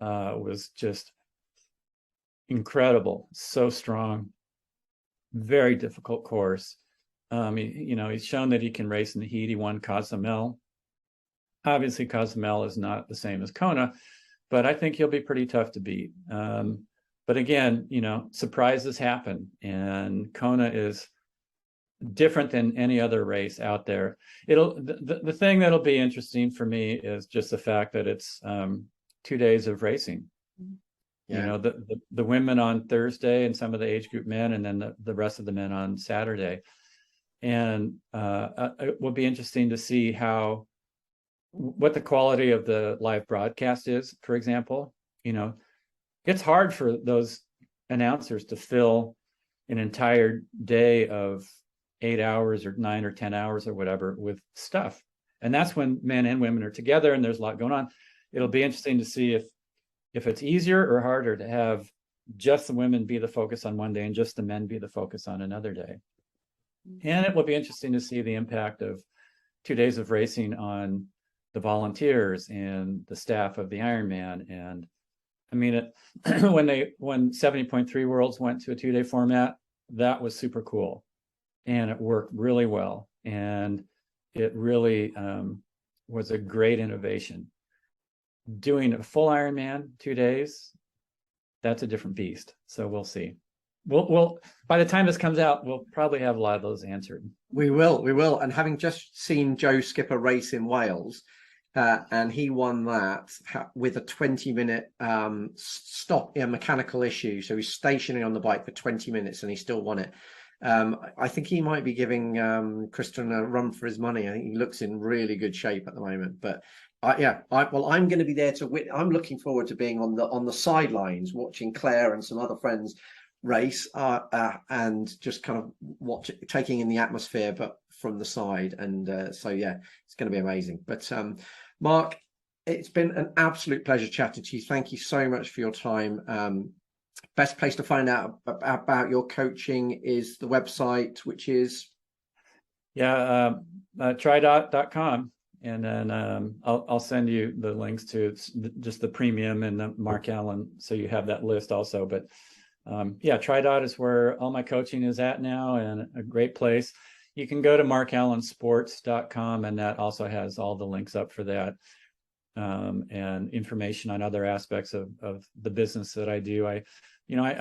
was just incredible. So strong, very difficult course. You know, he's shown that he can race in the heat. He won Cozumel. Obviously, Cozumel is not the same as Kona, but I think he'll be pretty tough to beat. But again, you know, surprises happen, and Kona is different than any other race out there. The thing that'll be interesting for me is just the fact that it's 2 days of racing. Yeah. You know, the women on Thursday and some of the age group men, and then the rest of the men on Saturday. And it will be interesting to see what the quality of the live broadcast is, for example. You know, it's hard for those announcers to fill an entire day of 8 hours or 9 or 10 hours or whatever with stuff. And that's when men and women are together and there's a lot going on. It'll be interesting to see if it's easier or harder to have just the women be the focus on one day and just the men be the focus on another day. And it will be interesting to see the impact of 2 days of racing on the volunteers and the staff of the Ironman. And I mean, when 70.3 Worlds went to a 2-day format, that was super cool. And it worked really well. And it really was a great innovation. Doing a full Ironman 2 days, that's a different beast. So we'll see. We'll by the time this comes out, we'll probably have a lot of those answered. We will. And having just seen Joe skip a race in Wales, and he won that with a 20-minute stop, mechanical issue. So he's stationing on the bike for 20 minutes and he still won it. I think he might be giving Christian a run for his money. I think he looks in really good shape at the moment. But I'm going to be there to I'm looking forward to being on the sidelines, watching Claire and some other friends race, and just kind of taking in the atmosphere, but from the side. And so yeah, it's going to be amazing. But Mark, it's been an absolute pleasure chatting to you. Thank you so much for your time. Best place to find out about your coaching is the website, which is TRIBEathlon.com. And then I'll send you the links to just the premium and the Mark Allen, so you have that list also. But TRIBEathlon is where all my coaching is at now, and a great place. You can go to markallensports.com, and that also has all the links up for that, and information on other aspects of the business that I do. I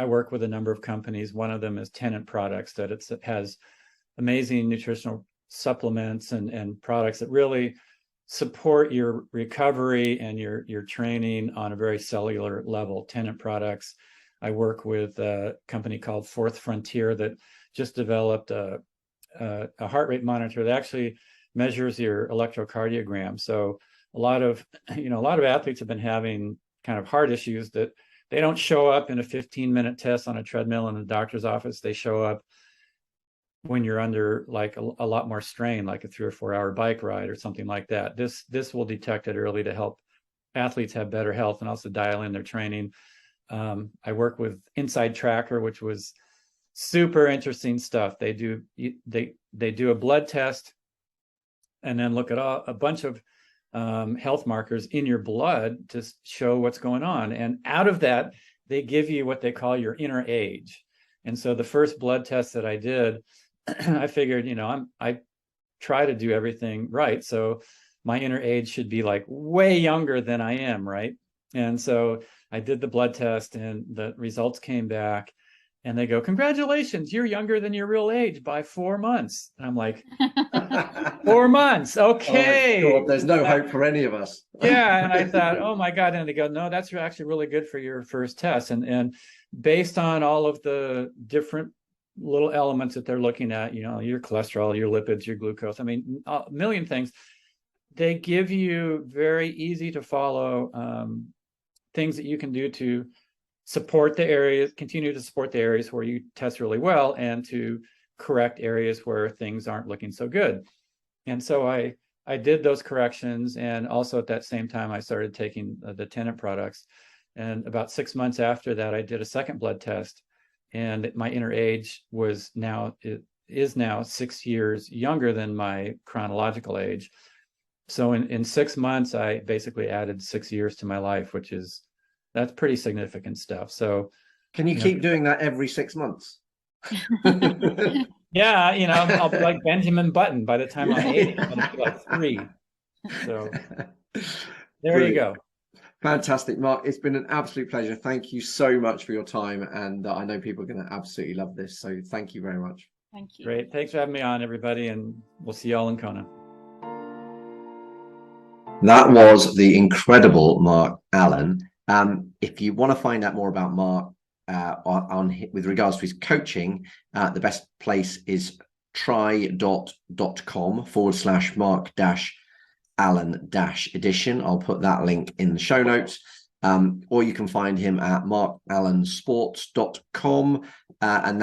work with a number of companies. One of them is Tenant Products, that it has amazing nutritional supplements and products that really support your recovery and your training on a very cellular level. Tenant Products. I work with a company called Fourth Frontier that just developed a heart rate monitor that actually measures your electrocardiogram. So a lot of athletes have been having kind of heart issues that they don't show up in a 15-minute test on a treadmill in the doctor's office. They show up when you're under like a lot more strain, like a 3 or 4 hour bike ride or something like that. This will detect it early to help athletes have better health and also dial in their training. I work with Inside Tracker, which was super interesting stuff. They do a blood test and then look at a bunch of health markers in your blood to show what's going on. And out of that, they give you what they call your inner age. And so the first blood test that I did, I figured, I try to do everything right. So my inner age should be like way younger than I am, right? And so I did the blood test and the results came back and they go, "Congratulations, you're younger than your real age by 4 months." And I'm like, 4 months, okay. Oh, God, there's no hope for any of us. Yeah, and I thought, oh my God. And they go, "No, that's actually really good for your first test." And based on all of the different little elements that they're looking at, your cholesterol, your lipids, your glucose, I mean, a million things, they give you very easy to follow things that you can do to support the areas, continue to support the areas where you test really well, and to correct areas where things aren't looking so good. And so I did those corrections, and also at that same time I started taking the Tenant Products. And about 6 months after that, I did a second blood test, and my inner age is now 6 years younger than my chronological age. So in 6 months, I basically added 6 years to my life, that's pretty significant stuff. So can you keep doing that every 6 months? Yeah, I'll be like Benjamin Button by the time I'm 80. I'll be like 3. So there Brilliant. You go. Fantastic, Mark. It's been an absolute pleasure. Thank you so much for your time. And I know people are going to absolutely love this. So thank you very much. Thank you. Great. Thanks for having me on, everybody. And we'll see you all in Kona. That was the incredible Mark Allen. If you want to find out more about Mark with regards to his coaching, the best place is try.com/Mark-Allen-edition. I'll put that link in the show notes. Or you can find him at markallensports.com, and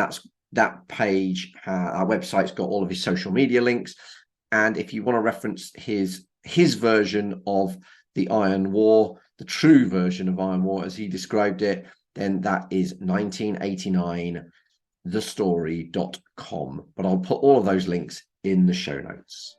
that page, our website's got all of his social media links. And if you want to reference his version of the Ironwar, the true version of Ironwar as he described it, then that is 1989thestory.com. But I'll put all of those links in the show notes.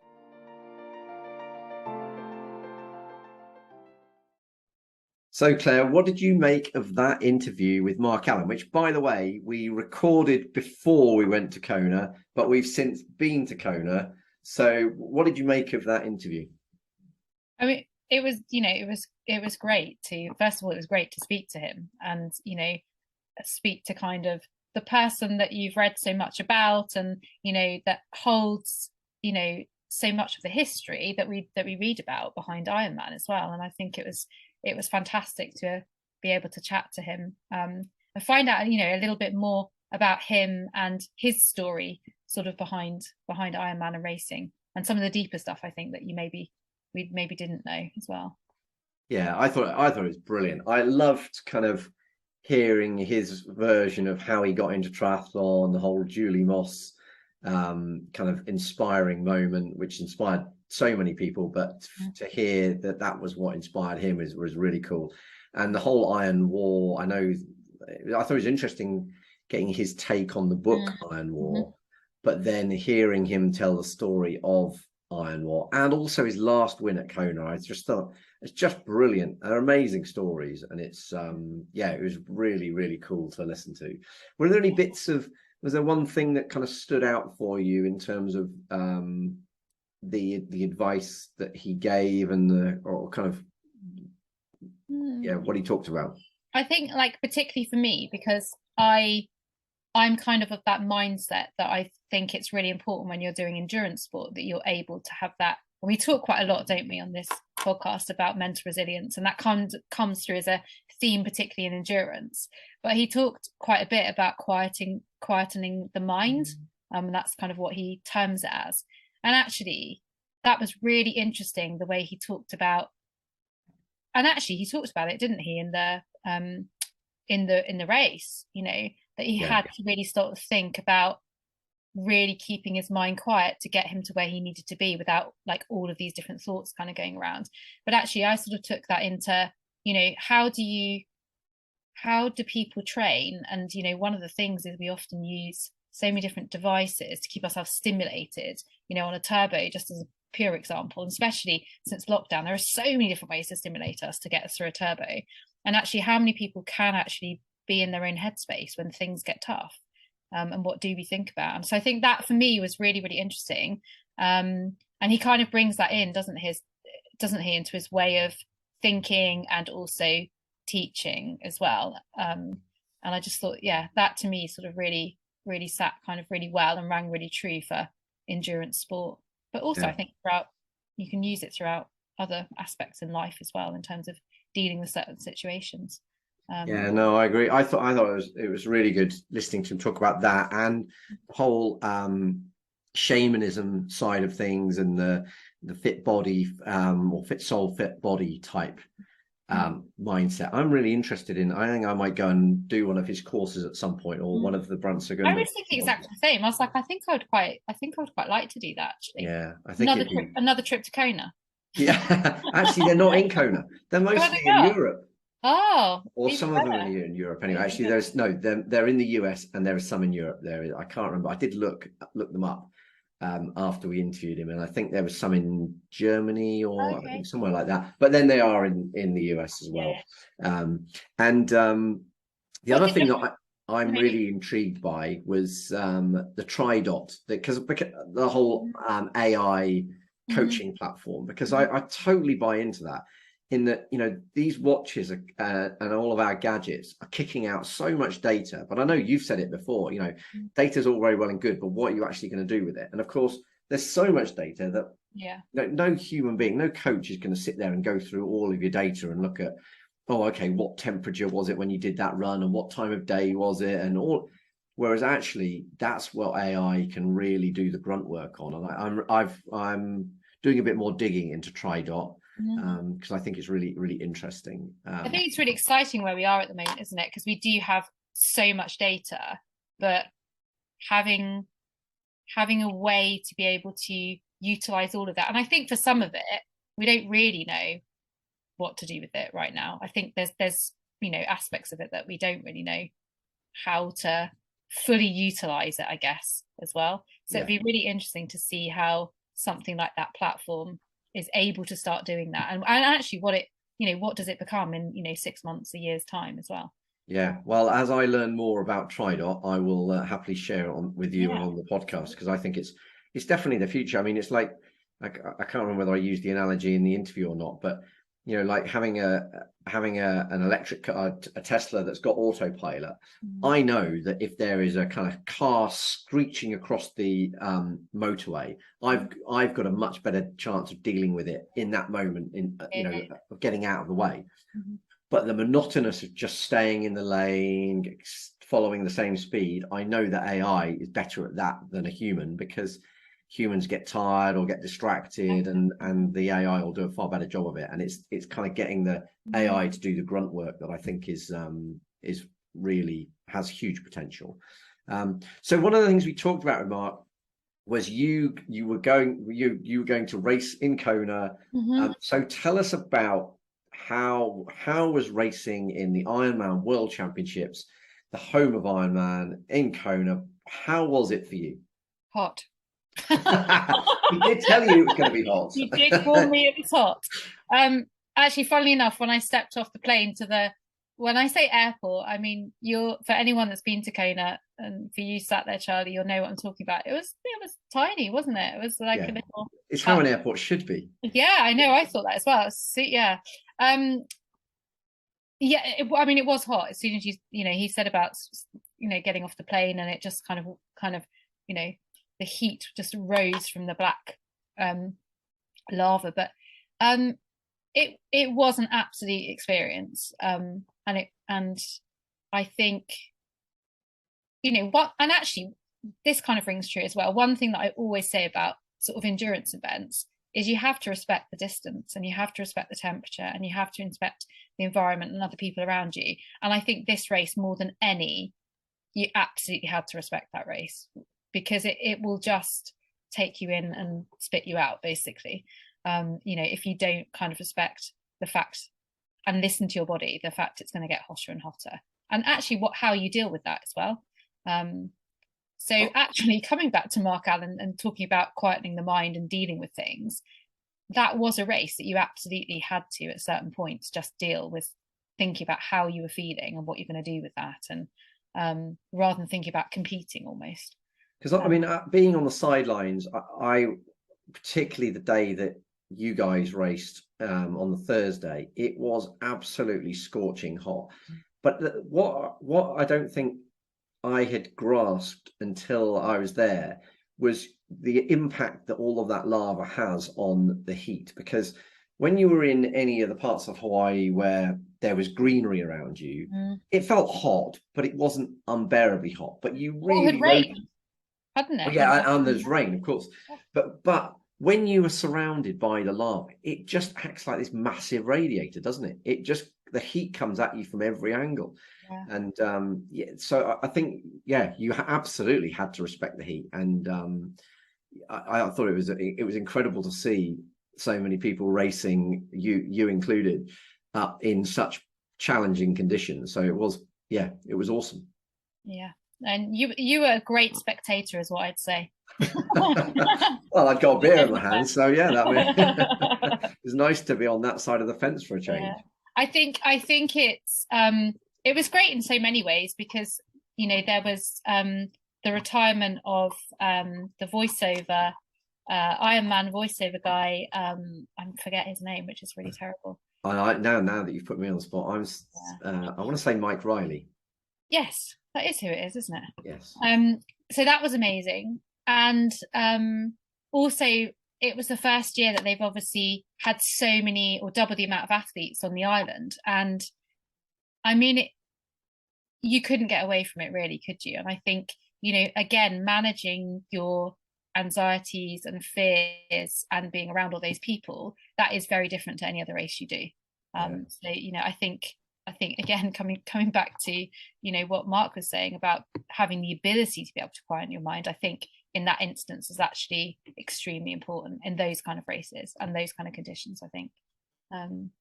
So, Claire, what did you make of that interview with Mark Allen, which, by the way, we recorded before we went to Kona, but we've since been to Kona. So what did you make of that interview? I mean, it was, it was great to, first of all, it was great to speak to him and, speak to kind of the person that you've read so much about and, that holds, so much of the history that we read about behind Ironman as well. And I think it was fantastic to be able to chat to him and find out, a little bit more about him and his story sort of behind Ironman and racing, and some of the deeper stuff I think that we maybe didn't know as well. Yeah, I thought it was brilliant. I loved kind of hearing his version of how he got into triathlon, the whole Julie Moss kind of inspiring moment, which inspired so many people, but to hear that was what inspired him was really cool. And the whole Ironwar, I thought it was interesting getting his take on the book Ironwar, but then hearing him tell the story of Ironwar and also his last win at Kona. I just thought it's just brilliant. They're amazing stories, and it's it was really, really cool to listen to. Were there any was there one thing that kind of stood out for you in terms of the advice that he gave and what he talked about? I think, like, particularly for me, because I'm kind of that mindset that I think it's really important when you're doing endurance sport that you're able to have that. And we talk quite a lot, don't we, on this podcast about mental resilience, and that comes through as a theme, particularly in endurance. But he talked quite a bit about quietening the mind, and that's kind of what he terms it as. And actually, that was really interesting, the way he talked about. And actually, he talked about it, didn't he, in the race? That he had to really start to think about really keeping his mind quiet to get him to where he needed to be without like all of these different thoughts kind of going around. But actually, I sort of took that into, how do people train? And, one of the things is we often use so many different devices to keep ourselves stimulated, on a turbo, just as a pure example, and especially since lockdown, there are so many different ways to stimulate us to get us through a turbo. And actually, how many people can actually be in their own headspace when things get tough, and what do we think about? And so I think that for me was really, really interesting. And he kind of brings that in, doesn't he, into his way of thinking and also teaching as well. And I just thought, that to me sort of really, really sat kind of really well and rang really true for endurance sport. But also I think you can use it throughout other aspects in life as well, in terms of dealing with certain situations. I agree. I thought it was really good listening to him talk about that and the whole shamanism side of things, and the fit body or fit soul, fit body type mindset. I'm really interested in. I think I might go and do one of his courses at some point, or one of the Brunts are going. I was thinking exactly the same. I was like, I think I would quite like to do that, actually. Yeah, I think another trip to Kona. Yeah, actually, they're not in Kona. They're mostly in Europe. Oh, or some of them are here in Europe anyway. Actually, they're in the US, and there are some in Europe. I can't remember. I did look them up after we interviewed him, and I think there was some in Germany or I think somewhere like that. But then they are in the US as well. The other thing that I'm really intrigued by was the TRIDOT, because the whole AI coaching platform, because I totally buy into that. In that, these watches and all of our gadgets are kicking out so much data. But I know you've said it before, data is all very well and good, but what are you actually going to do with it? And of course, there's so much data that no human being, no coach is going to sit there and go through all of your data and look at, what temperature was it when you did that run, and what time of day was it, and all. Whereas actually, that's what AI can really do the grunt work on. And I'm doing a bit more digging into TRIDOT. because I think it's really, really interesting. I think it's really exciting where we are at the moment, isn't it? Because we do have so much data, but having a way to be able to utilize all of that. And I think for some of it, we don't really know what to do with it right now. I think there's aspects of it that we don't really know how to fully utilize it, I guess, as well. So it'd be really interesting to see how something like that platform is able to start doing that, and actually what does it become in 6 months, a year's time as well. Yeah, well, as I learn more about TRIDOT, I will happily share it with you and on the podcast, because I think it's definitely the future. I mean, it's like, I can't remember whether I used the analogy in the interview or not, but like having an electric car, a Tesla that's got autopilot. I know that if there is a kind of car screeching across the motorway, I've got a much better chance of dealing with it in that moment, of getting out of the way. But the monotonous of just staying in the lane, following the same speed, I know that AI is better at that than a human, because humans get tired or get distracted, and the AI will do a far better job of it. And it's kind of getting the AI to do the grunt work that I think is really has huge potential. So one of the things we talked about with Mark was you were going to race in Kona. So tell us about how was racing in the Ironman World Championships, the home of Ironman, in Kona. How was it for you? Hot. He did tell you it was going to be hot. He did warn me it was hot. Actually, funnily enough, when I stepped off the plane when I say airport, I mean, for anyone that's been to Kona, and for you sat there, Charlie, you'll know what I'm talking about. It was tiny, wasn't it? It was like a little. It's how an airport should be. Yeah, I know. I thought that as well. Yeah. I mean, it was hot as soon as he said about getting off the plane, and it just kind of the heat just rose from the black lava. But it was an absolute experience, and I think and actually this kind of rings true as well. One thing that I always say about sort of endurance events is you have to respect the distance, and you have to respect the temperature, and you have to respect the environment and other people around you. And I think this race, more than any, you absolutely had to respect that race, because it will just take you in and spit you out, basically. If you don't kind of respect the fact and listen to your body, the fact it's going to get hotter and hotter, and actually how you deal with that as well. So actually, coming back to Mark Allen and talking about quietening the mind and dealing with things, that was a race that you absolutely had to, at certain points, just deal with thinking about how you were feeling and what you're going to do with that, and rather than thinking about competing almost. Because I mean, being on the sidelines, I particularly the day that you guys raced on the Thursday, it was absolutely scorching hot. But what I don't think I had grasped until I was there was the impact that all of that lava has on the heat. Because when you were in any of the parts of Hawaii where there was greenery around you, it felt hot, but it wasn't unbearably hot. But you really hadn't it? Yeah, and there's rain, of course. But when you are surrounded by the lava, it just acts like this massive radiator, doesn't it? The heat comes at you from every angle. Yeah. And so I think, you absolutely had to respect the heat. And I thought it was incredible to see so many people racing, you included, in such challenging conditions. So it was awesome. Yeah. And you were a great spectator, is what I'd say. Well, I'd got a beer in my hand, so it was nice to be on that side of the fence for a change. Yeah. I think it's it was great in so many ways, because there was the retirement of the voiceover Ironman voiceover guy. I forget his name, which is really terrible. Now that you've put me on the spot, I want to say Mike Riley. Yes, that is who it is, isn't it? Yes. So that was amazing. And also, it was the first year that they've obviously had so many, or double the amount of athletes on the island. And I mean, you couldn't get away from it, really, could you? And I think, again, managing your anxieties and fears and being around all those people, that is very different to any other race you do. So, you know, I think again, coming back to, you know, what Mark was saying about having the ability to be able to quiet your mind, I think in that instance is actually extremely important in those kind of races and those kind of conditions, I think. And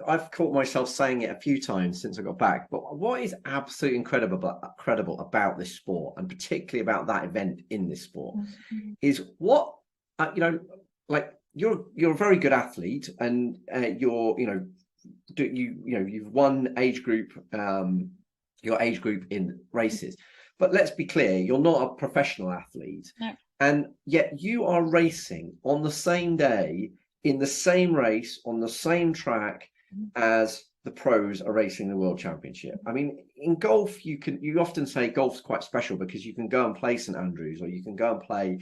I've caught myself saying it a few times since I got back, but what is absolutely incredible about this sport, and particularly about that event in this sport, is what you know, like you're a very good athlete, and you've won age group, your age group in races, but let's be clear, you're not a professional athlete. No. And yet you are racing on the same day, in the same race, on the same track as the pros are racing the World Championship. I mean, in golf, you often say golf's quite special because you can go and play St Andrews, or you can go and play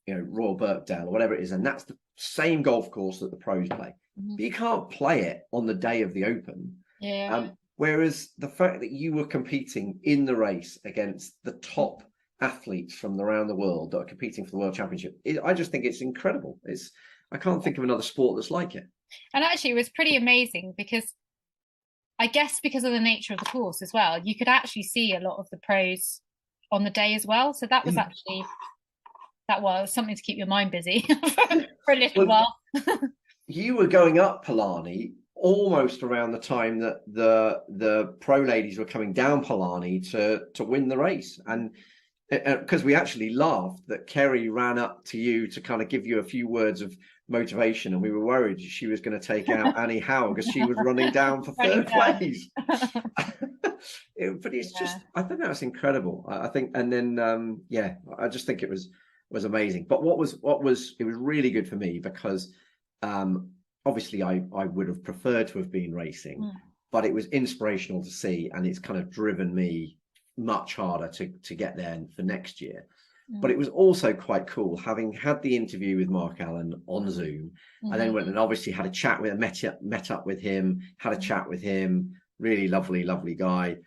Royal Birkdale or whatever it is, and that's the same golf course that the pros play. But you can't play it on the day of the Open. Whereas the fact that you were competing in the race against the top athletes from around the world that are competing for the World Championship, I just think it's incredible. I can't think of another sport that's like it. And actually, it was pretty amazing because I guess because of the nature of the course as well, you could actually see a lot of the pros on the day as well. So that was actually, that was something to keep your mind busy for a little while. You were going up Palani almost around the time that the pro ladies were coming down Palani to win the race. And because we actually laughed that Kerry ran up to you to kind of give you a few words of motivation, and we were worried she was going to take out Annie Howe because she was running down for third place. But it's just, I think that's incredible. I think, and then I just think it was amazing. But it was really good for me because obviously I would have preferred to have been racing, but it was inspirational to see, and it's kind of driven me much harder to get there for next year. But it was also quite cool having had the interview with Mark Allen on Zoom. I then went and obviously had a chat with him, met up with him, had a chat with him. Really lovely guy.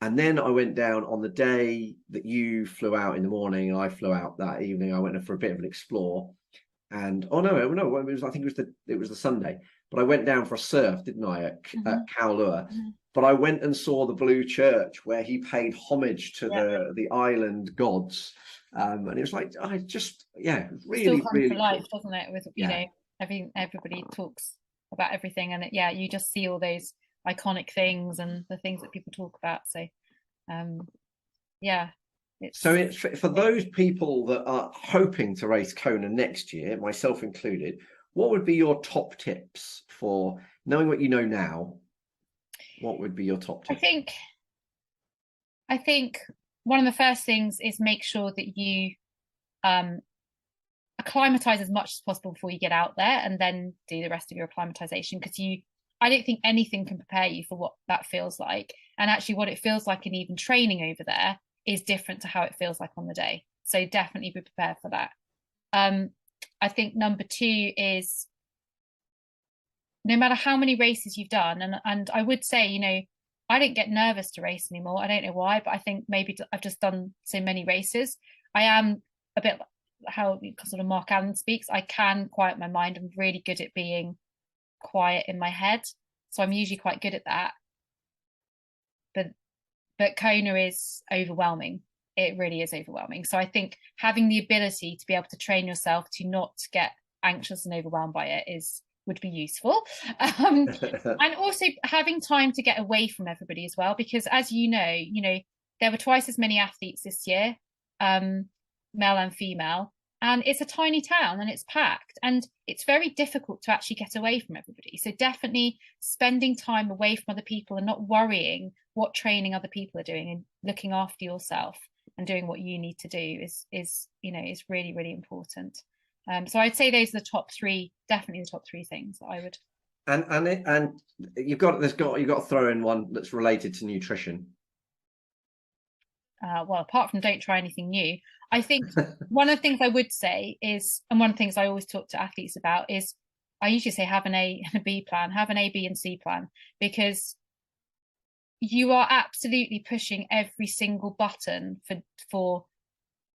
And then I went down on the day that you flew out in the morning, and I flew out that evening. I went for a bit of an explore, and I think it was the Sunday. But I went down for a surf, didn't I, at Kaulua? But I went and saw the Blue Church where he paid homage to the island gods. And it was like, really, still comes really to life, cool. doesn't it? With you know, everybody talks about everything, and you just see all those iconic things and the things that people talk about. So, it's for those people that are hoping to race Kona next year, myself included, what would be your top tips for knowing what you know now? What would be your top tips? I think one of the first things is make sure that you acclimatize as much as possible before you get out there, and then do the rest of your acclimatization, because I don't think anything can prepare you for what that feels like. And actually what it feels like in even training over there is different to how it feels like on the day. So definitely be prepared for that. I think number two is, no matter how many races you've done, and I would say, you know, I don't get nervous to race anymore. I don't know why, but I think maybe I've just done so many races. I am a bit how sort of Mark Allen speaks. I can quiet my mind. I'm really good at being quiet in my head, so I'm usually quite good at that. But Kona is overwhelming. It really is overwhelming. So I think having the ability to be able to train yourself to not get anxious and overwhelmed by it would be useful. And also having time to get away from everybody as well, because as you know, there were twice as many athletes this year, male and female, and it's a tiny town and it's packed, and it's very difficult to actually get away from everybody. So definitely spending time away from other people and not worrying what training other people are doing, and looking after yourself and doing what you need to do is really, really important. So I'd say those are the top three, definitely the top three things that I would. And you've got to throw in one that's related to nutrition. Well, apart from don't try anything new, I think one of the things I would say is, and one of the things I always talk to athletes about is, I usually say have an A and a B plan, have an A, B and C plan, because you are absolutely pushing every single button for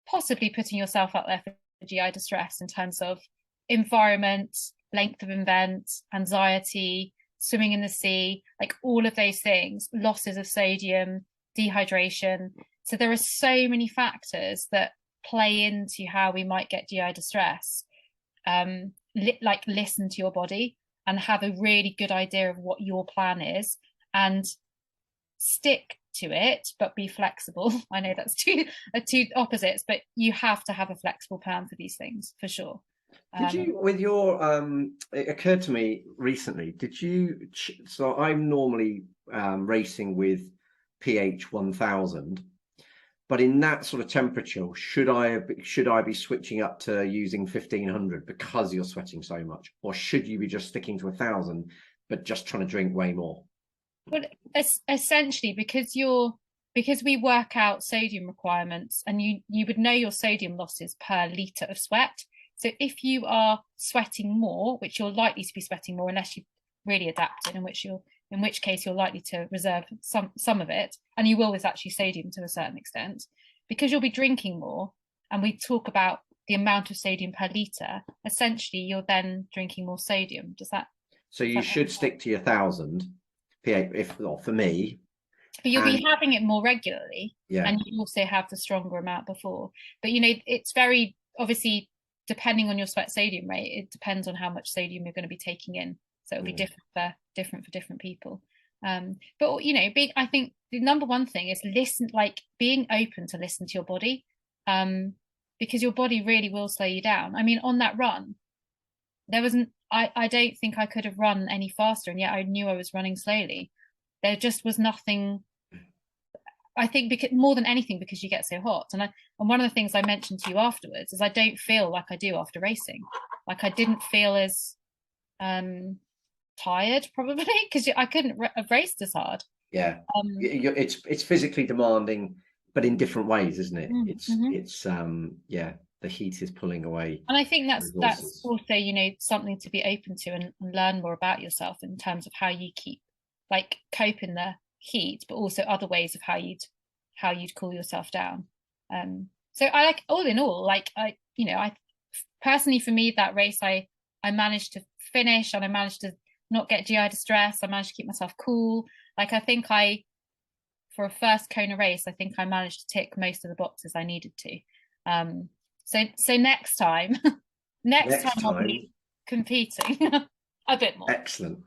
possibly putting yourself out there for GI distress in terms of environment, length of event, anxiety, swimming in the sea, like all of those things, losses of sodium, dehydration. So there are so many factors that play into how we might get GI distress. Like listen to your body and have a really good idea of what your plan is and stick to it, but be flexible. I know that's two opposites, but you have to have a flexible plan for these things for sure. Did you, with your, it occurred to me recently, did you, so I'm normally racing with pH 1000, but in that sort of temperature, should I be switching up to using 1500 because you're sweating so much? Or should you be just sticking to 1000, but just trying to drink way more? Well, essentially, because we work out sodium requirements, and you would know your sodium losses per litre of sweat. So if you are sweating more, which you're likely to be sweating more unless you've really adapted, in which case you're likely to reserve some of it, and you will with actually sodium to a certain extent, because you'll be drinking more, and we talk about the amount of sodium per litre, essentially you're then drinking more sodium. Does that? So you should stick to your 1000 pH, for me. But you'll be having it more regularly, yeah, and you also have the stronger amount before. But it's very obviously depending on your sweat sodium rate. It depends on how much sodium you're going to be taking in, so it'll be different for different people. But I think the number one thing is being open to listen to your body, because your body really will slow you down. I mean, on that run, I don't think I could have run any faster, and yet I knew I was running slowly. There just was nothing. I think more than anything, because you get so hot. And one of the things I mentioned to you afterwards is I don't feel like I do after racing. Like I didn't feel as tired, probably, because I couldn't have raced as hard. Yeah, it's physically demanding, but in different ways, isn't it? It's the heat is pulling away. And I think that's also something to be open to and learn more about yourself in terms of how you cope in the heat, but also other ways of how you'd cool yourself down. So I all in all, I personally, for me, that race I managed to finish, and I managed to not get GI distress. I managed to keep myself cool. I think for a first Kona race, I think I managed to tick most of the boxes I needed to. So next time I'll be competing a bit more. Excellent.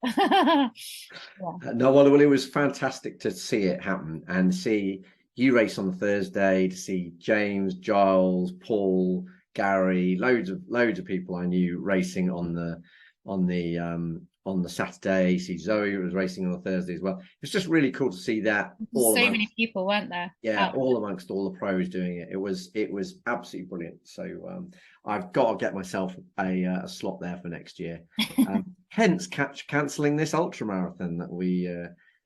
No, well, it was fantastic to see it happen and see you race on the Thursday, to see James, Giles, Paul, Gary, loads of people I knew racing on the Saturday. See Zoe was racing on the Thursday as well. It's just really cool to see that. Many people weren't there. Yeah, all amongst all the pros doing it. It was absolutely brilliant. So I've got to get myself a slot there for next year. Hence cancelling this ultra marathon that we.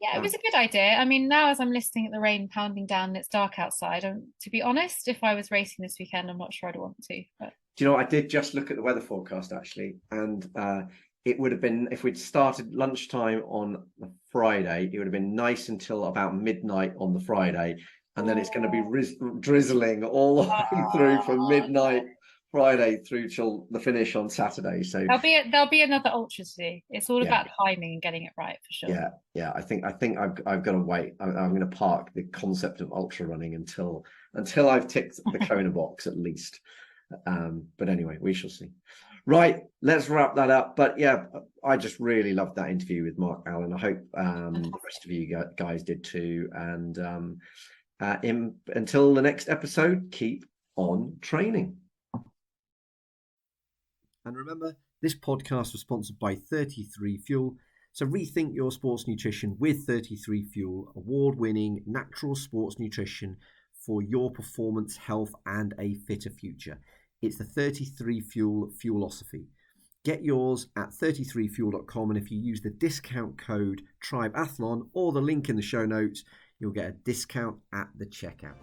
Yeah, it was a good idea. I mean, now as I'm listening at the rain pounding down and it's dark outside, to be honest, if I was racing this weekend, I'm not sure I'd want to. But... Do you know, I did just look at the weather forecast actually, and it would have been, if we'd started lunchtime on the Friday, it would have been nice until about midnight on the Friday, and then it's going to be drizzling all the way through from midnight Friday through till the finish on Saturday. So there'll be another ultra to do. It's all about timing and getting it right, for sure. Yeah. I think I've got to wait. I'm going to park the concept of ultra running until I've ticked the Kona box at least. But anyway, we shall see. Right, let's wrap that up. But yeah, I just really loved that interview with Mark Allen. I hope the rest of you guys did too. And until the next episode, keep on training. And remember, this podcast was sponsored by 33 Fuel. So rethink your sports nutrition with 33 Fuel, award-winning natural sports nutrition for your performance, health, and a fitter future. It's the 33 Fuel Fuelosophy. Get yours at 33fuel.com, and if you use the discount code TRIBEathlon or the link in the show notes, you'll get a discount at the checkout.